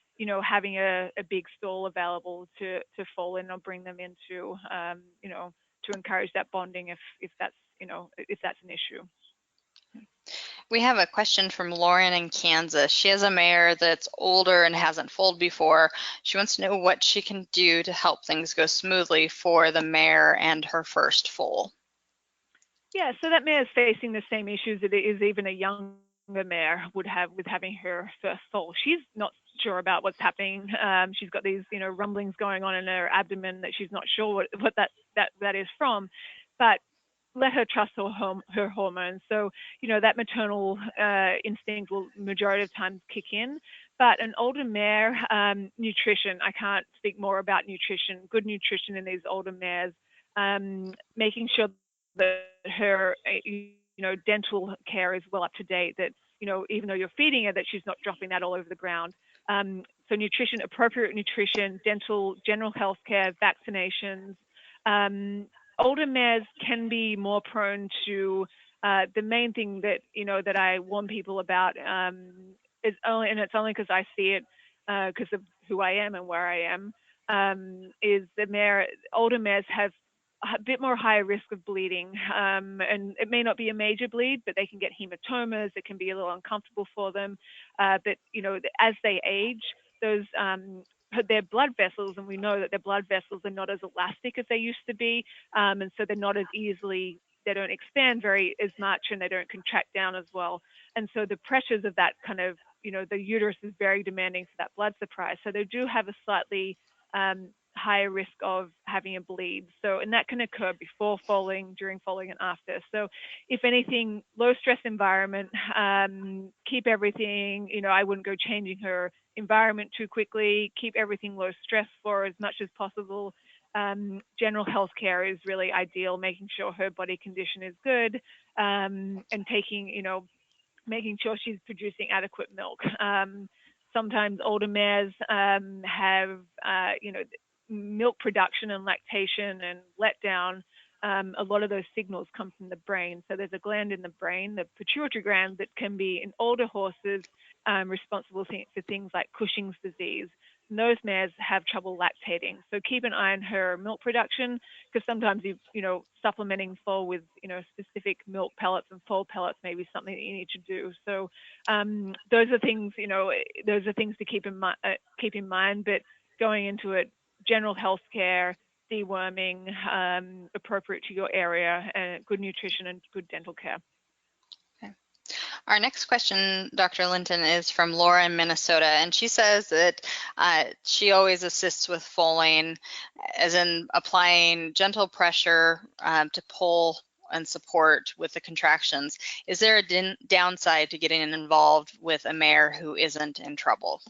having a big stall available to fall in or bring them into, to encourage that bonding if that's if that's an issue. We have a question from Lauren in Kansas. She has a mare that's older and hasn't foaled before. She wants to know what she can do to help things go smoothly for the mare and her first foal. Yeah, so that mare is facing the same issues that is even a younger mare would have with having her first foal. She's not sure about what's happening. She's got these, rumblings going on in her abdomen that she's not sure what that is from, but let her trust her hormones. So, that maternal instinct will majority of times kick in. But an older mare, nutrition, I can't speak more about nutrition, good nutrition in these older mares, making sure that her, dental care is well up to date, that, even though you're feeding her, that she's not dropping that all over the ground. So nutrition, appropriate nutrition, general health care, vaccinations. Older mares can be more prone to the main thing that that I warn people about is only, and it's only because I see it because of who I am and where I am, is older mares have a bit more higher risk of bleeding, and it may not be a major bleed, but they can get hematomas. It can be a little uncomfortable for them, but as they age, those their blood vessels, and we know that their blood vessels are not as elastic as they used to be, and so they're not as easily, they don't expand very as much, and they don't contract down as well. And so the pressures of that kind of, the uterus is very demanding for that blood supply. So they do have a slightly higher risk of having a bleed. So, and that can occur before foaling, during foaling, and after. So, if anything, low stress environment, keep everything, I wouldn't go changing her environment too quickly, keep everything low stress for as much as possible. General health care is really ideal, making sure her body condition is good, and making sure she's producing adequate milk. Sometimes older mares have, milk production and lactation and letdown. A lot of those signals come from the brain. So there's a gland in the brain, the pituitary gland, that can be in older horses responsible for things like Cushing's disease. And those mares have trouble lactating. So keep an eye on her milk production, because sometimes supplementing foal with specific milk pellets and foal pellets may be something that you need to do. So those are things to keep in mind. But going into it, general health care, deworming, appropriate to your area, and good nutrition and good dental care. Okay. Our next question, Dr. Linton, is from Laura in Minnesota, and she says that she always assists with foaling, as in applying gentle pressure to pull and support with the contractions. Is there a downside to getting involved with a mare who isn't in trouble?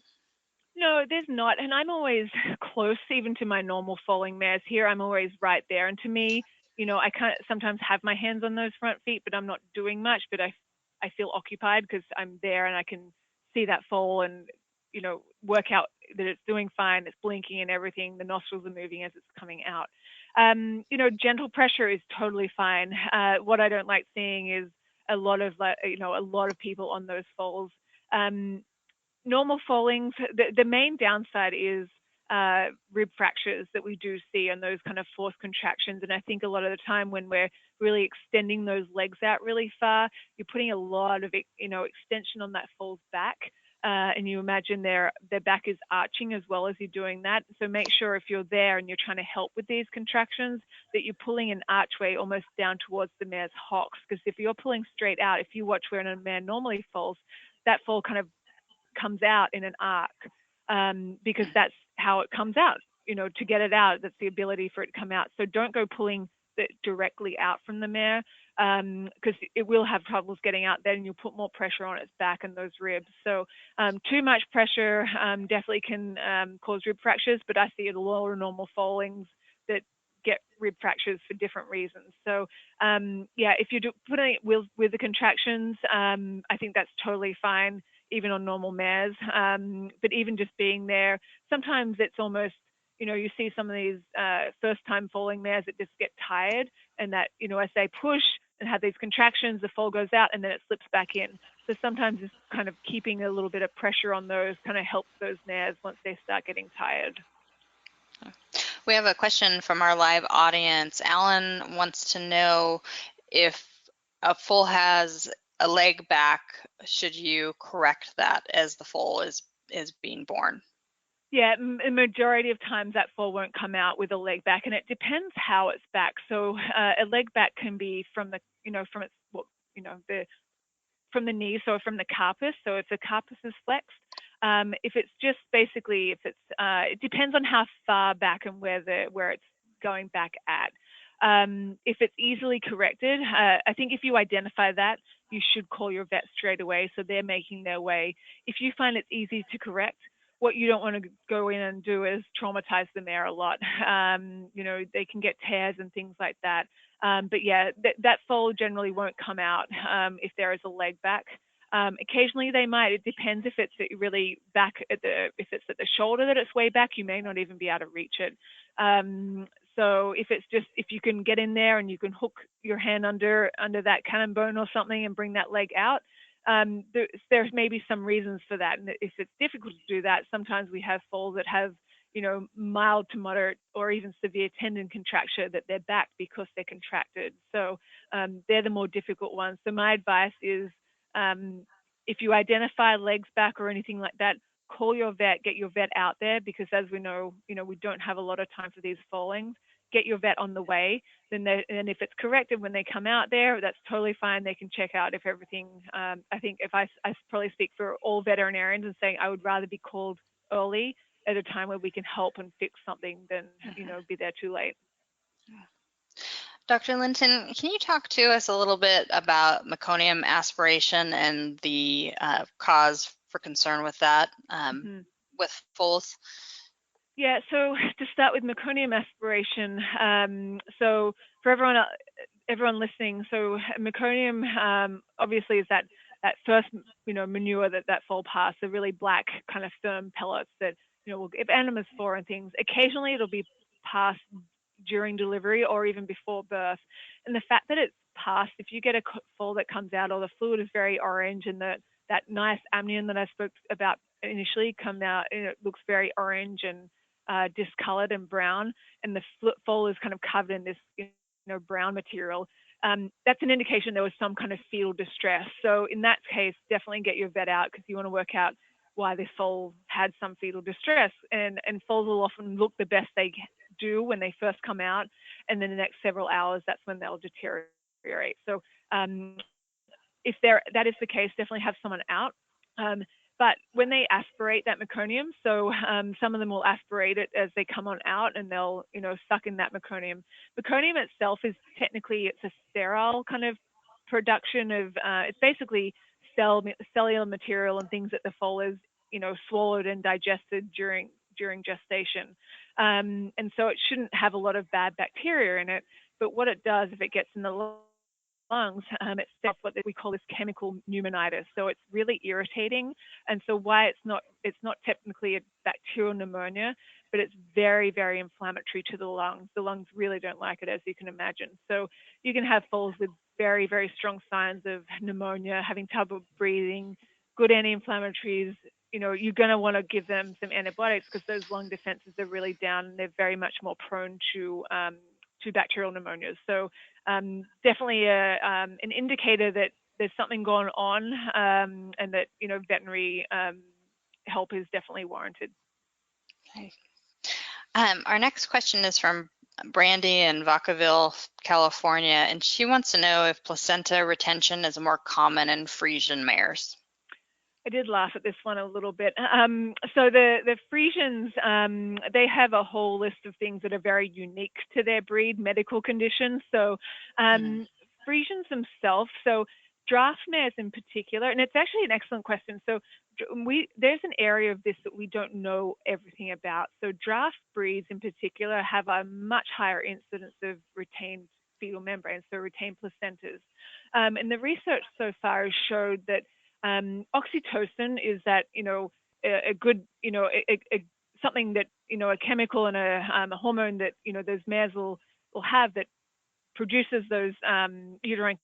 No, there's not. And I'm always close, even to my normal foaling mares here. I'm always right there. And to me, I can't sometimes have my hands on those front feet, but I'm not doing much. But I feel occupied because I'm there and I can see that foal and, work out that it's doing fine. It's blinking and everything. The nostrils are moving as it's coming out. Gentle pressure is totally fine. What I don't like seeing is a lot of people on those foals. Normal foalings, the main downside is rib fractures that we do see and those kind of forced contractions. And I think a lot of the time when we're really extending those legs out really far, you're putting a lot of extension on that foal's back. And you imagine their back is arching as well as you're doing that. So make sure if you're there and you're trying to help with these contractions, that you're pulling an archway almost down towards the mare's hocks. Because if you're pulling straight out, if you watch where a mare normally falls, that foal kind of comes out in an arc, because that's how it comes out. To get it out, that's the ability for it to come out. So don't go pulling it directly out from the mare, because it will have troubles getting out there, and you'll put more pressure on its back and those ribs. So too much pressure definitely can cause rib fractures, but I see it a lot of normal foalings that get rib fractures for different reasons. So yeah, if you're putting it with the contractions, I think that's totally fine, even on normal mares. But even just being there, sometimes it's almost, you see some of these first-time foaling mares that just get tired, and that, as they push and have these contractions, the foal goes out and then it slips back in. So sometimes just kind of keeping a little bit of pressure on those kind of helps those mares once they start getting tired. We have a question from our live audience. Alan wants to know if a foal has a leg back, should you correct that as the foal is being born? Yeah, a majority of times that foal won't come out with a leg back, and it depends how it's back. So a leg back can be from the, from its, from the knee, so from the carpus. So if the carpus is flexed, if it's just basically, it depends on how far back and where it's going back at. If it's easily corrected, I think if you identify that, you should call your vet straight away, so they're making their way. If you find it's easy to correct, what you don't want to go in and do is traumatize the mare a lot. They can get tears and things like that. But yeah, that foal generally won't come out if there is a leg back. Occasionally they might. It depends if it's really back if it's at the shoulder that it's way back, you may not even be able to reach it. So if you can get in there and you can hook your hand under that cannon bone or something and bring that leg out, there may be some reasons for that. And if it's difficult to do that, sometimes we have foals that have, mild to moderate or even severe tendon contracture that they're back because they're contracted. So they're the more difficult ones. So my advice is, if you identify legs back or anything like that, call your vet, get your vet out there, because as we know, we don't have a lot of time for these foalings. Get your vet on the way. And if it's corrected when they come out there, that's totally fine. They can check out if everything. I think if I probably speak for all veterinarians and saying I would rather be called early at a time where we can help and fix something than be there too late. Dr. Linton, can you talk to us a little bit about meconium aspiration and the cause for concern with that with foals? Yeah, so to start with meconium aspiration, so for everyone listening, so meconium obviously is that first manure that foal pass, the really black kind of firm pellets that will give animals for and things. Occasionally it'll be passed during delivery or even before birth, and the fact that it's passed, if you get a foal that comes out or the fluid is very orange and that nice amnion that I spoke about initially come out, and it looks very orange and discolored and brown, and the foal is kind of covered in this brown material, that's an indication there was some kind of fetal distress. So in that case, definitely get your vet out, because you want to work out why this foal had some fetal distress. And foals will often look the best they do when they first come out, and then the next several hours, that's when they'll deteriorate. So if that is the case, definitely have someone out. But when they aspirate that meconium, so some of them will aspirate it as they come on out, and they'll suck in that meconium. Meconium itself is technically, it's a sterile kind of production of, it's basically cellular material and things that the foal is swallowed and digested during gestation. And so it shouldn't have a lot of bad bacteria in it. But what it does, if it gets in the lungs, it starts what we call this chemical pneumonitis. So it's really irritating, and so why it's not technically a bacterial pneumonia, but it's very, very inflammatory to the lungs. The lungs really don't like it, as you can imagine. So you can have foals with very, very strong signs of pneumonia, having trouble breathing, good anti-inflammatories. You're going to want to give them some antibiotics, because those lung defenses are really down, and they're very much more prone to bacterial pneumonias. So definitely an indicator that there's something going on, and that veterinary help is definitely warranted. Okay. Our next question is from Brandy in Vacaville, California, and she wants to know if placenta retention is more common in Friesian mares. I did laugh at this one a little bit. So the Frisians, they have a whole list of things that are very unique to their breed, medical conditions. So Mm, Frisians themselves, so draft mares in particular, and it's actually an excellent question. So there's an area of this that we don't know everything about. So draft breeds in particular have a much higher incidence of retained fetal membranes, so retained placentas. And the research so far has showed that oxytocin is that, a good, something that, a chemical and a hormone that, those mares will have that produces those uterine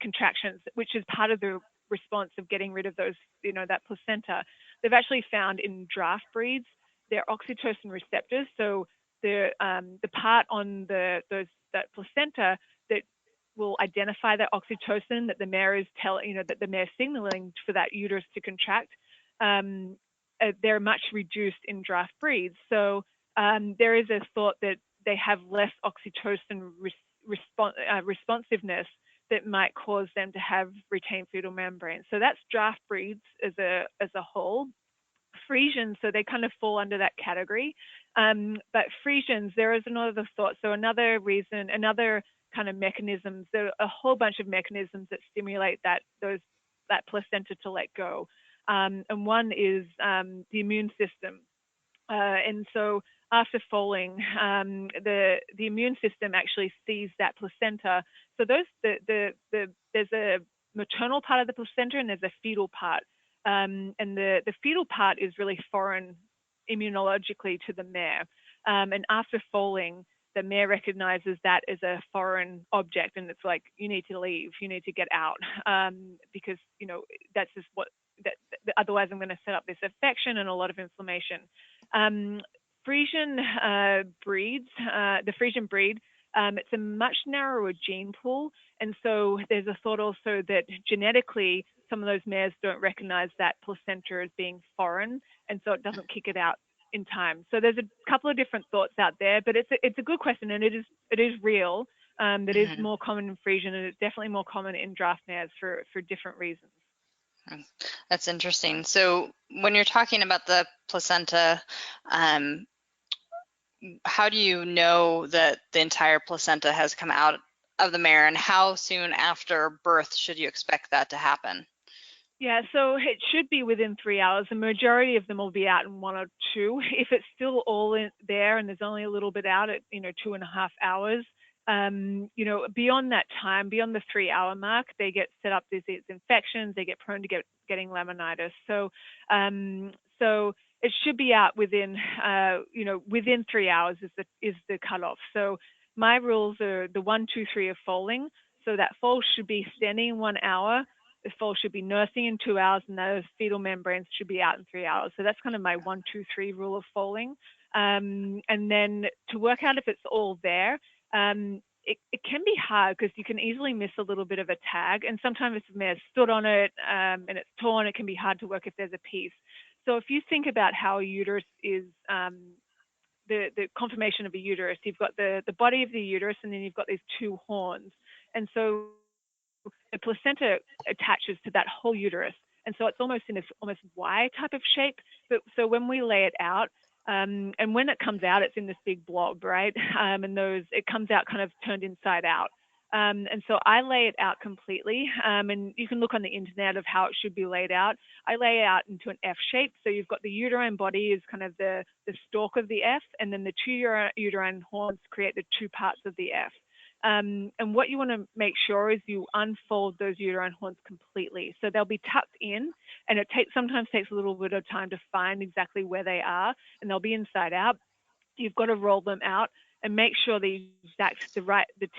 contractions, which is part of the response of getting rid of those, that placenta. They've actually found in draft breeds, their oxytocin receptors, so the part on that placenta that will identify that oxytocin that the mare is that the mare is signaling for that uterus to contract, they're much reduced in draft breeds. So there is a thought that they have less oxytocin responsiveness that might cause them to have retained fetal membrane. So that's draft breeds as a whole. Frisians, so they kind of fall under that category. But Frisians, there is another thought. So another reason, another kind of mechanisms, there are a whole bunch of mechanisms that stimulate that placenta to let go. And one is the immune system. And so after foaling, the immune system actually sees that placenta. So there's a maternal part of the placenta and there's a fetal part. And the fetal part is really foreign immunologically to the mare. And after foaling, the mare recognizes that as a foreign object, and it's like, you need to leave, you need to get out, because that's just what that, otherwise I'm going to set up this infection and a lot of inflammation. Frisian breeds, the Frisian breed, it's a much narrower gene pool. And so there's a thought also that genetically, some of those mares don't recognize that placenta as being foreign. And so it doesn't kick it out in time. So there's a couple of different thoughts out there, but it's a good question, and it is real. That is mhm. more common in Frisian, and it's definitely more common in draft mares for different reasons. That's interesting. So when you're talking about the placenta, um, how do you know that the entire placenta has come out of the mare, and how soon after birth should you expect that to happen? Yeah, so it should be within 3 hours. The majority of them will be out in 1 or 2. If it's still all in there and there's only a little bit out at 2.5 hours, beyond that time, beyond the 3 hour mark, they get set up disease infections. They get prone to getting laminitis. So it should be out within within 3 hours is the cutoff. So my rules are the 1, 2, 3 of foaling. So that foal should be standing in 1 hour. The foal should be nursing in 2 hours, and those fetal membranes should be out in 3 hours. So that's kind of my 1, 2, 3 rule of foaling. And then to work out if it's all there, it can be hard because you can easily miss a little bit of a tag. And sometimes if the mare stood on it and it's torn, it can be hard to work if there's a piece. So if you think about how a uterus is, the conformation of a uterus, you've got the body of the uterus, and then you've got these two horns. And so the placenta attaches to that whole uterus. And so it's almost in this almost Y type of shape. But so when we lay it out, and when it comes out, it's in this big blob, right? And it comes out kind of turned inside out. And so I lay it out completely. And you can look on the internet of how it should be laid out. I lay it out into an F shape. So you've got the uterine body is kind of the stalk of the F, and then the two uterine horns create the two parts of the F. And what you want to make sure is you unfold those uterine horns completely. So they'll be tucked in, and it sometimes takes a little bit of time to find exactly where they are, and they'll be inside out. You've got to roll them out and make sure the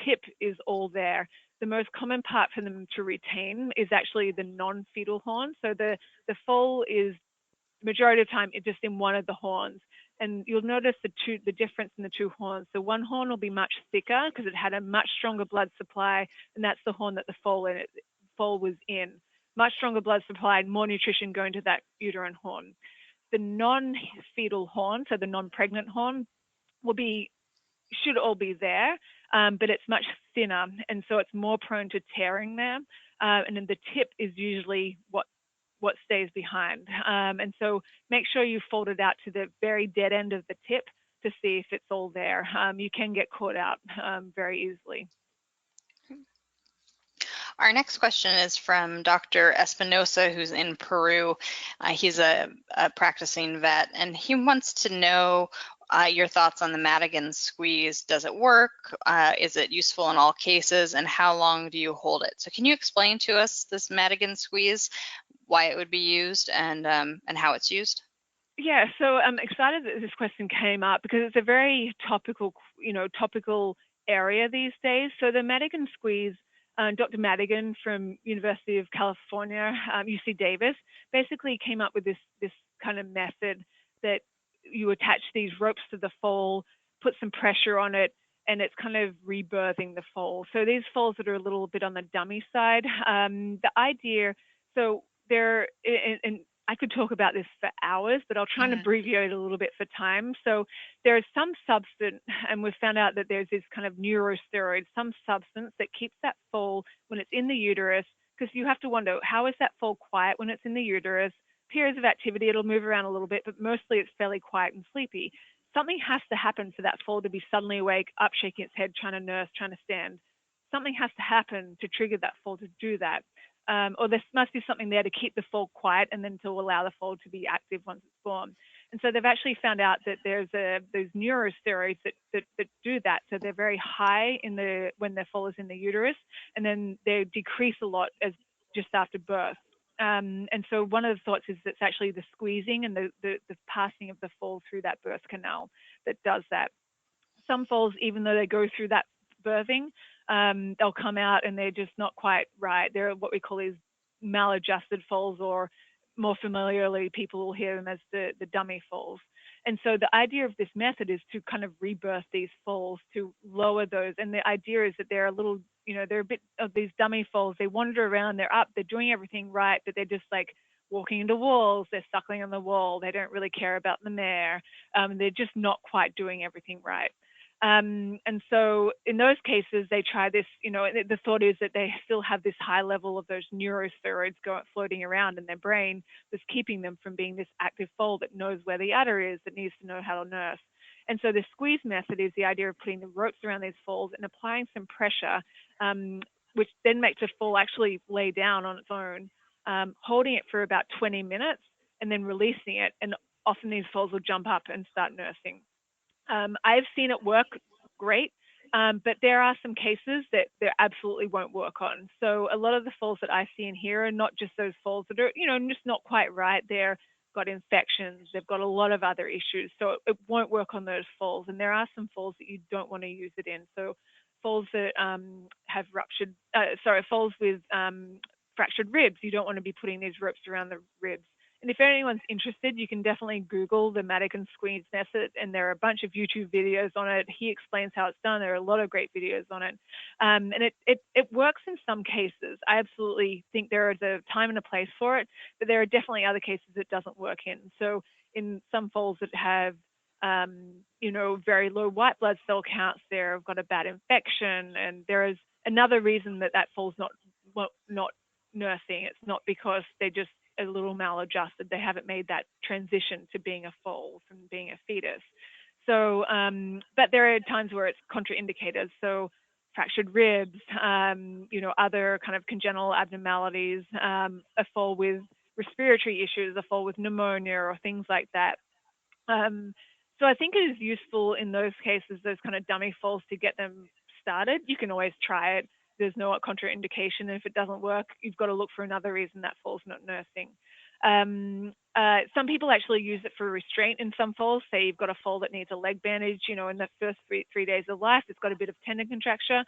tip is all there. The most common part for them to retain is actually the non-fetal horn. So the foal is majority of the time it's just in one of the horns. And you'll notice the difference in the two horns. So one horn will be much thicker because it had a much stronger blood supply, and that's the horn that the foal was in. Much stronger blood supply, more nutrition going to that uterine horn. The non-fetal horn, so the non-pregnant horn, should all be there, but it's much thinner, and so it's more prone to tearing there. And then the tip is usually what what stays behind. And so make sure you fold it out to the very dead end of the tip to see if it's all there. You can get caught out very easily. Our next question is from Dr. Espinosa, who's in Peru. He's a practicing vet, and he wants to know your thoughts on the Madigan squeeze. Does it work? Is it useful in all cases? And how long do you hold it? So can you explain to us this Madigan squeeze, why it would be used, and how it's used? Yeah, so I'm excited that this question came up because it's a very topical, topical area these days. So the Madigan squeeze, Dr. Madigan from University of California, UC Davis, basically came up with this kind of method that you attach these ropes to the foal, put some pressure on it, and it's kind of rebirthing the foal. So these foals that are a little bit on the dummy side, the idea, so they're in I could talk about this for hours, but I'll try and abbreviate a little bit for time. So there is some substance, and we've found out that there's this kind of neurosteroid, some substance that keeps that foal when it's in the uterus, because you have to wonder, how is that foal quiet when it's in the uterus? Periods of activity, it'll move around a little bit, but mostly it's fairly quiet and sleepy. Something has to happen for that foal to be suddenly awake, up shaking its head, trying to nurse, trying to stand. Something has to happen to trigger that foal to do that. Or there must be something there to keep the foal quiet and then to allow the foal to be active once it's born. And so they've actually found out that there's neurosteroids that do that. So they're very high when the foal is in the uterus, and then they decrease a lot as just after birth. And so one of the thoughts is it's actually the squeezing and the passing of the foal through that birth canal that does that. Some foals, even though they go through that birthing, they'll come out and they're just not quite right. They're what we call these maladjusted foals, or more familiarly, people will hear them as the dummy foals. And so the idea of this method is to kind of rebirth these foals, to lower those. And the idea is that they're a little, they're a bit of these dummy foals. They wander around, they're up, they're doing everything right, but they're just like walking into walls, they're suckling on the wall, they don't really care about the mare. They're just not quite doing everything right. And so in those cases, they try this, the thought is that they still have this high level of those neurosteroids floating around in their brain that's keeping them from being this active foal that knows where the udder is, that needs to know how to nurse. And so the squeeze method is the idea of putting the ropes around these foals and applying some pressure, which then makes the foal actually lay down on its own, holding it for about 20 minutes and then releasing it. And often these foals will jump up and start nursing. I've seen it work great, but there are some cases that there absolutely won't work on. So a lot of the foals that I see in here are not just those foals that are, just not quite right. They've got infections. They've got a lot of other issues. So it won't work on those foals. And there are some foals that you don't want to use it in. So foals that have foals with fractured ribs, you don't want to be putting these ropes around the ribs. And if anyone's interested, you can definitely Google the Madigan squeeze method, and there are a bunch of YouTube videos on it. He explains how it's done. There are a lot of great videos on it. And it works in some cases. I absolutely think there is a time and a place for it, but there are definitely other cases it doesn't work in. So in some foals that have very low white blood cell counts, they've got a bad infection, and there is another reason that foal's not nursing. It's not because they're just a little maladjusted. They haven't made that transition to being a foal from being a fetus. So, but there are times where it's contraindicated. So fractured ribs, other kind of congenital abnormalities, a foal with respiratory issues, a foal with pneumonia or things like that. So I think it is useful in those cases, those kind of dummy foals, to get them started. You can always try it. There's no contraindication. And if it doesn't work, you've got to look for another reason that foal's not nursing. Some people actually use it for restraint in some foals. Say you've got a foal that needs a leg bandage, in the first three days of life, it's got a bit of tendon contracture.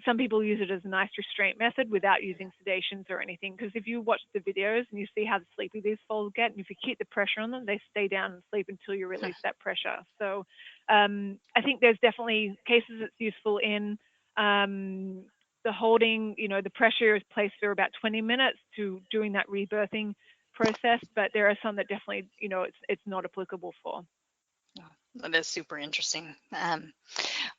Some people use it as a nice restraint method without using sedations or anything. Because if you watch the videos and you see how sleepy these foals get, and if you keep the pressure on them, they stay down and sleep until you release that pressure. So I think there's definitely cases it's useful in. The holding, the pressure is placed for about 20 minutes to doing that rebirthing process, but there are some that definitely, it's not applicable for. That is super interesting.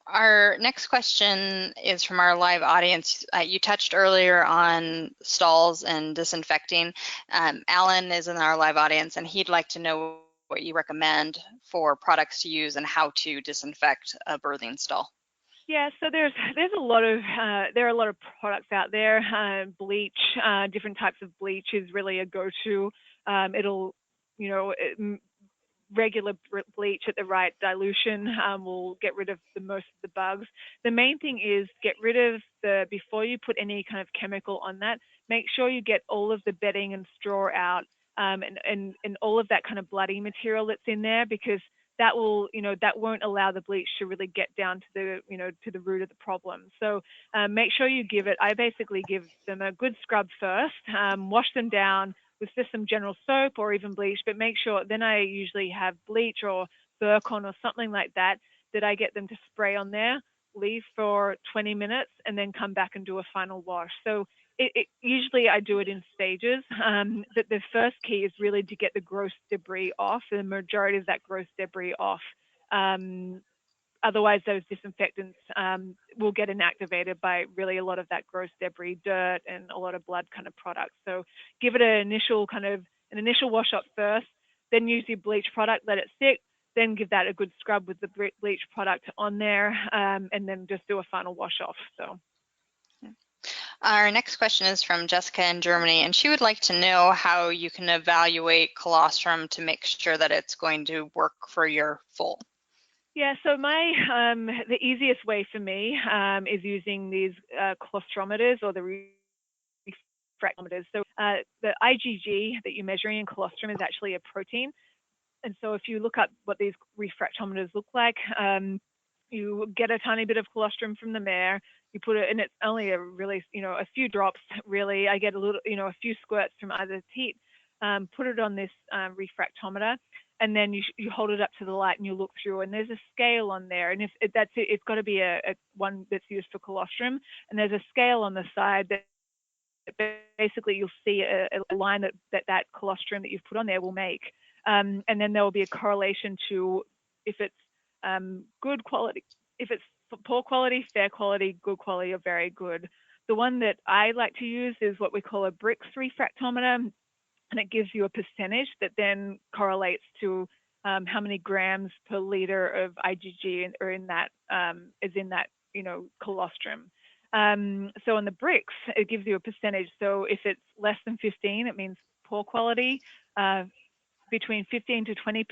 Our next question is from our live audience. You touched earlier on stalls and disinfecting. Alan is in our live audience, and he'd like to know what you recommend for products to use and how to disinfect a birthing stall. Yeah, so there's a lot of there are a lot of products out there. Bleach, different types of bleach is really a go-to. It'll, you know, regular bleach at the right dilution will get rid of the most of the bugs. The main thing is get rid of before you put any kind of chemical on that, make sure you get all of the bedding and straw out, and all of that kind of bloody material that's in there, because that will, that won't allow the bleach to really get down to the root of the problem. So make sure you give it, I basically give them a good scrub first, wash them down with just some general soap or even bleach, but make sure, then I usually have bleach or Burcon or something like that I get them to spray on there, leave for 20 minutes, and then come back and do a final wash. So usually I do it in stages. But the first key is really to get the gross debris off, the majority of that gross debris off. Otherwise, those disinfectants will get inactivated by really a lot of that gross debris, dirt, and a lot of blood kind of products. So give it an initial wash up first, then use your bleach product, let it sit, then give that a good scrub with the bleach product on there, and then just do a final wash off. So. Our next question is from Jessica in Germany, and she would like to know how you can evaluate colostrum to make sure that it's going to work for your foal. Yeah, so the easiest way for me is using these colostrometers, or the refractometers. So the IgG that you're measuring in colostrum is actually a protein. And so if you look up what these refractometers look like, you get a tiny bit of colostrum from the mare, you put it, and it's only a really, a few drops, really. I get a little, a few squirts from either teat, put it on this refractometer, and then you hold it up to the light and you look through, and there's a scale on there. And if that's it, it's got to be a one that's used for colostrum. And there's a scale on the side that basically you'll see a line that colostrum that you've put on there will make. And then there will be a correlation to if it's good quality, if it's poor quality, fair quality, good quality, or very good. The one that I like to use is what we call a Brix refractometer, and it gives you a percentage that then correlates to how many grams per liter of IgG are in that colostrum. So on the Brix, it gives you a percentage. So if it's less than 15, it means poor quality. Between 15 to 20%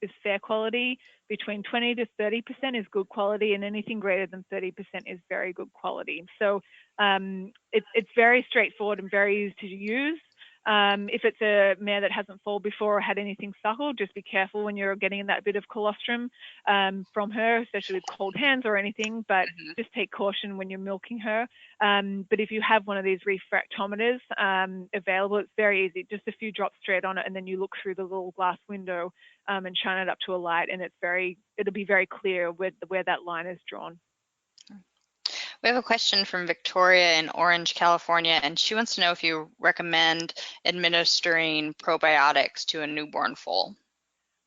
is fair quality. Between 20 to 30% is good quality, and anything greater than 30% is very good quality. So it's very straightforward and very easy to use. If it's a mare that hasn't foaled before or had anything suckled, just be careful when you're getting that bit of colostrum from her, especially with cold hands or anything, but just take caution when you're milking her. But if you have one of these refractometers available, it's very easy, just a few drops straight on it, and then you look through the little glass window and shine it up to a light, and it'll be very clear where that line is drawn. We have a question from Victoria in Orange, California, and she wants to know if you recommend administering probiotics to a newborn foal.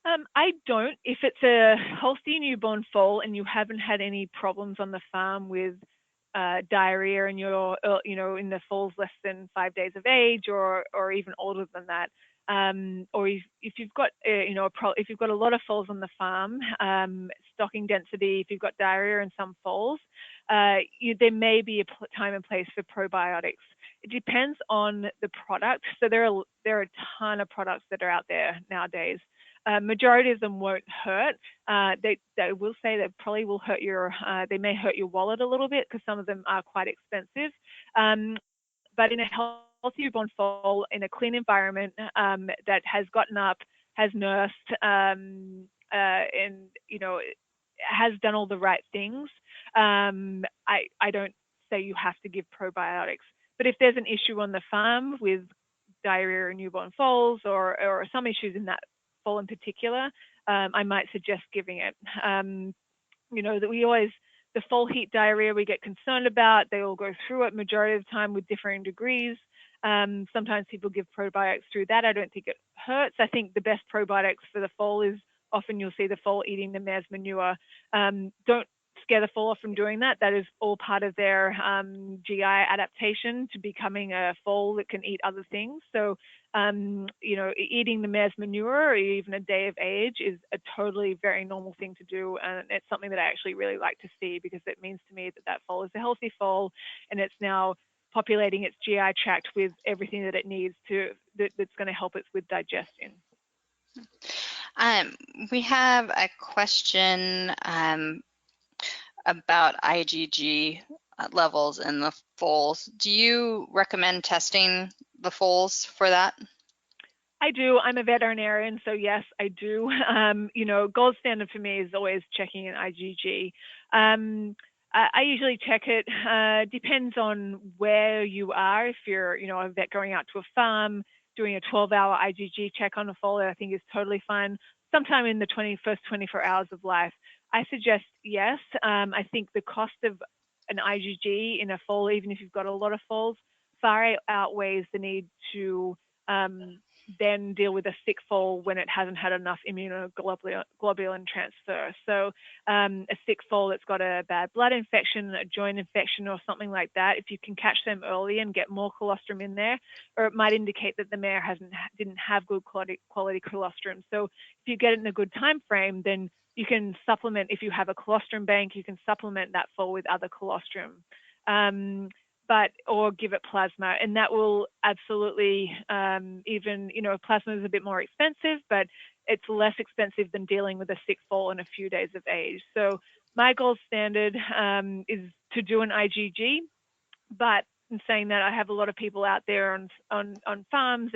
I don't. If it's a healthy newborn foal and you haven't had any problems on the farm with diarrhea, and you're, in the foals less than 5 days of age, or even older than that, or if you've got, if you've got a lot of foals on the farm, stocking density, if you've got diarrhea in some foals, there may be a time and place for probiotics. It depends on the product. So there are a ton of products that are out there nowadays. Majority of them won't hurt. They will say that probably will hurt they may hurt your wallet a little bit, because some of them are quite expensive. But in a healthy newborn foal, in a clean environment, that has gotten up, has nursed, and has done all the right things, I don't say you have to give probiotics. But if there's an issue on the farm with diarrhea in newborn foals, or some issues in that foal in particular, I might suggest giving it. That the foal heat diarrhea we get concerned about, they all go through it majority of the time with differing degrees. Sometimes people give probiotics through that. I don't think it hurts. I think the best probiotics for the foal is often you'll see the foal eating the mare's manure. Don't scare the foal off from doing that. That is all part of their GI adaptation to becoming a foal that can eat other things. So, you know, eating the mare's manure or even a day of age is a totally very normal thing to do. And it's something that I actually really like to see, because it means to me that that foal is a healthy foal, and it's now populating its GI tract with everything that it needs to, that's going to help it with digestion. We have a question about IgG levels in the foals. Do you recommend testing the foals for that? I do. I'm a veterinarian, so yes, I do. You know, gold standard for me is always checking an IgG. I usually check it. Depends on where you are. If you're, you know, a vet going out to a farm, doing a 12-hour IgG check on a foal, I think is totally fine. Sometime in the first 24 hours of life, I suggest yes. I think the cost of an IgG in a foal, even if you've got a lot of foals, far outweighs the need to then deal with a sick foal when it hasn't had enough immunoglobulin transfer. So a sick foal that's got a bad blood infection, a joint infection or something like that, if you can catch them early and get more colostrum in there, or it might indicate that the mare didn't have good quality colostrum. So if you get it in a good time frame, then you can supplement. If you have a colostrum bank, you can supplement that foal with other colostrum. Or give it plasma, and that will absolutely, even, you know, plasma is a bit more expensive, but it's less expensive than dealing with a sick foal in a few days of age. So my gold standard is to do an IgG, but in saying that, I have a lot of people out there on farms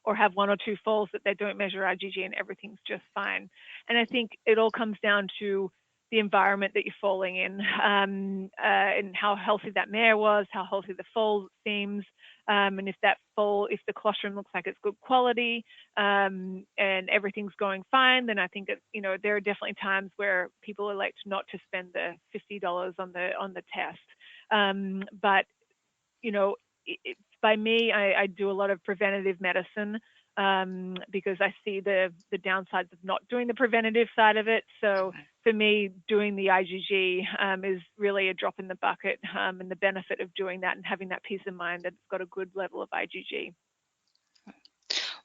or have one or two foals that they don't measure IgG and everything's just fine. And I think it all comes down to the environment that you're foaling in, and how healthy that mare was, how healthy the foal seems, and if the colostrum looks like it's good quality, and everything's going fine, then I think that, you know, there are definitely times where people elect not to spend the $50 on the test. But you know, by me, I do a lot of preventative medicine, because I see the downsides of not doing the preventative side of it. So for me, doing the IgG is really a drop in the bucket, and the benefit of doing that and having that peace of mind that it's got a good level of IgG.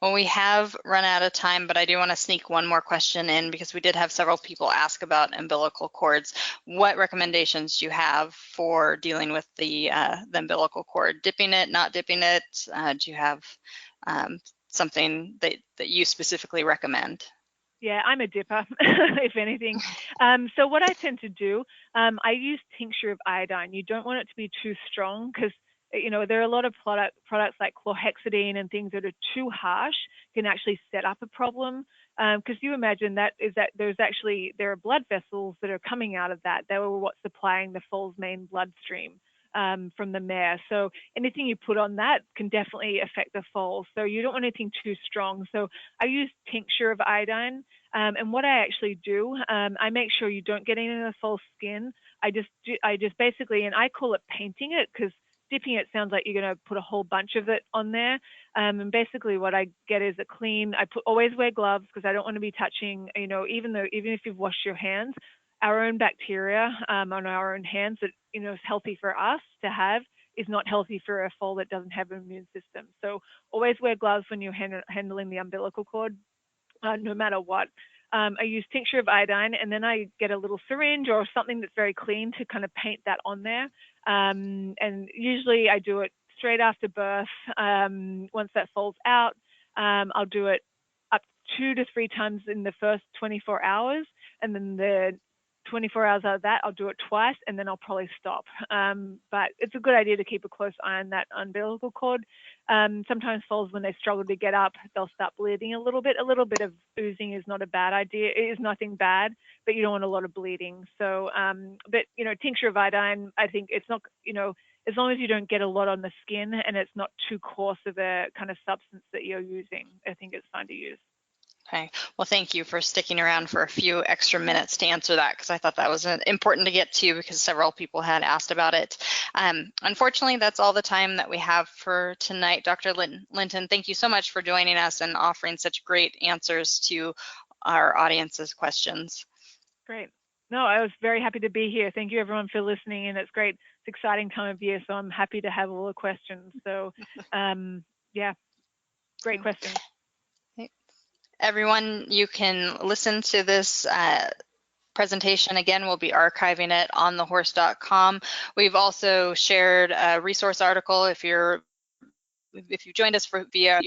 Well, we have run out of time, but I do want to sneak one more question in, because we did have several people ask about umbilical cords. What recommendations do you have for dealing with the umbilical cord? Dipping it, not dipping it? Do you have something that you specifically recommend? Yeah, I'm a dipper, if anything. So what I tend to do, I use tincture of iodine. You don't want it to be too strong, because, you know, there are a lot of products like chlorhexidine and things that are too harsh can actually set up a problem. Because you imagine there are blood vessels that are coming out of that. They were what's supplying the foal's main bloodstream from the mare. So anything you put on that can definitely affect the foal. So you don't want anything too strong. So I use tincture of iodine. And what I actually do, I make sure you don't get any of the foal's skin. I just basically, and I call it painting it, because dipping it sounds like you're going to put a whole bunch of it on there. And basically what I get is a clean, always wear gloves, because I don't want to be touching, you know, even if you've washed your hands, our own bacteria on our own hands that, you know, is healthy for us to have is not healthy for a foal that doesn't have an immune system. So always wear gloves when you're handling the umbilical cord, no matter what. I use tincture of iodine, and then I get a little syringe or something that's very clean to kind of paint that on there. And usually I do it straight after birth. Once that foal's out, I'll do it up 2 to 3 times in the first 24 hours. And then the 24 hours out of that, I'll do it twice, and then I'll probably stop. But it's a good idea to keep a close eye on that umbilical cord. Sometimes foals, when they struggle to get up, they'll start bleeding a little bit. A little bit of oozing is not a bad idea. It is nothing bad, but you don't want a lot of bleeding. So, but, you know, tincture of iodine, I think it's not, you know, as long as you don't get a lot on the skin and it's not too coarse of a kind of substance that you're using, I think it's fine to use. Okay, well, thank you for sticking around for a few extra minutes to answer that, because I thought that was important to get to, because several people had asked about it. Unfortunately, that's all the time that we have for tonight. Dr. Linton, thank you so much for joining us and offering such great answers to our audience's questions. Great. No, I was very happy to be here. Thank you everyone for listening, and it's great. It's exciting time of year, so I'm happy to have all the questions. So, yeah, great questions. Everyone, you can listen to this presentation again. We'll be archiving it on thehorse.com. We've also shared a resource article. If you joined us via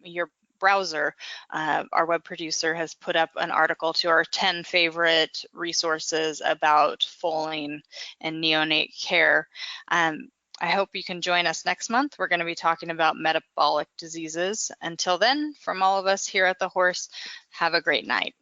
your browser, our web producer has put up an article to our 10 favorite resources about foaling and neonate care. I hope you can join us next month. We're going to be talking about metabolic diseases. Until then, from all of us here at The Horse, have a great night.